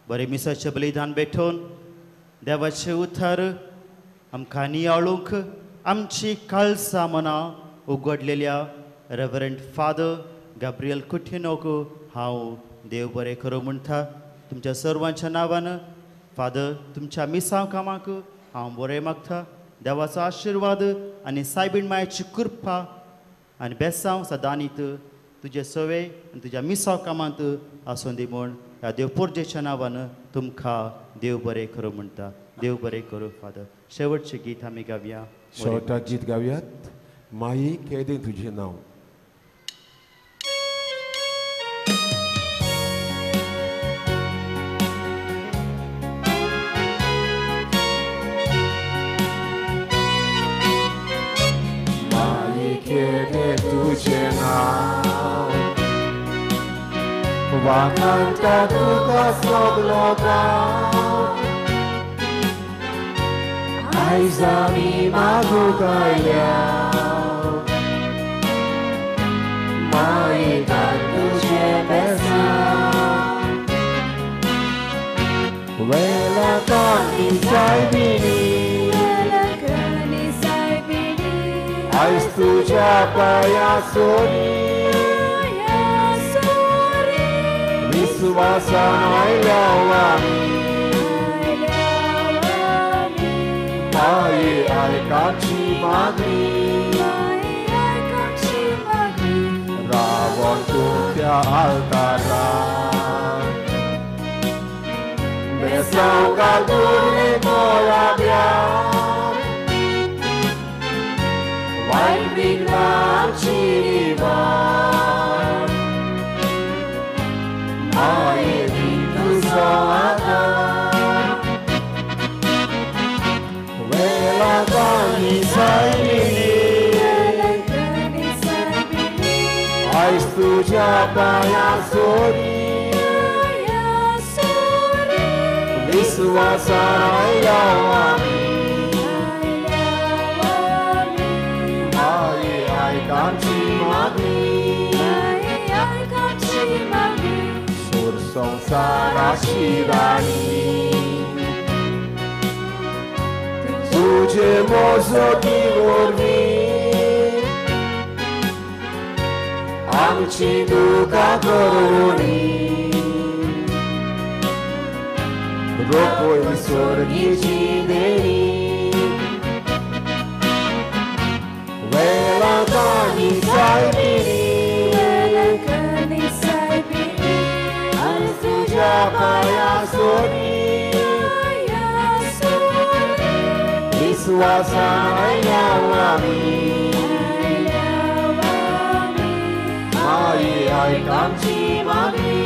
बरे मिसाचें बलिदान भेटोवन देवाचें उतर आमकां नियाळूंक आमची काळसां मनां उगडलेल्या रेव्हरंड फादर गॅब्रियल कुटिनोक हांव देव बरें करूं म्हणटा. तुमच्या सर्वांच्या नांवान फादर तुमच्या मिसांव कामाक हांव बरें मागता. देवाचो आशिर्वाद आनी सायबीण मायेची कृपा आनी बेसांव सदांनीत तुजे सवे आनी तुज्या मिसांव कामांत आसूं दी म्हूण ह्या देव पोरजेच्या नांवान तुमकां देव बरें करूं म्हणटा. देव बरें करूं फादर. शेवटचें गीत आमी गावया. शेवटाक गीत गावयात. माई केदें तुजें नांव. Kiedy tudzie nam Wakanta tuga sogloga Aizami magugaya Maidan tudzie besa Wela kani saibini Ais tuja paya sori Visuvasan ailawami Mai ai kachi magri Ravon tutya altara Besau kaduri morabia Vai biglam chirivan Mai vintu soata Vela kani saibini Ais tuja paya sori Visuvasan ailawami Kanchi magri Sursong sarashirani Tuje mozo ki vorvi Amchi duka koroni Ropo i sorgi cideri Vela kani saibini Ais tuja paya sori Visuvasan ailawami Mai ai kanchi magri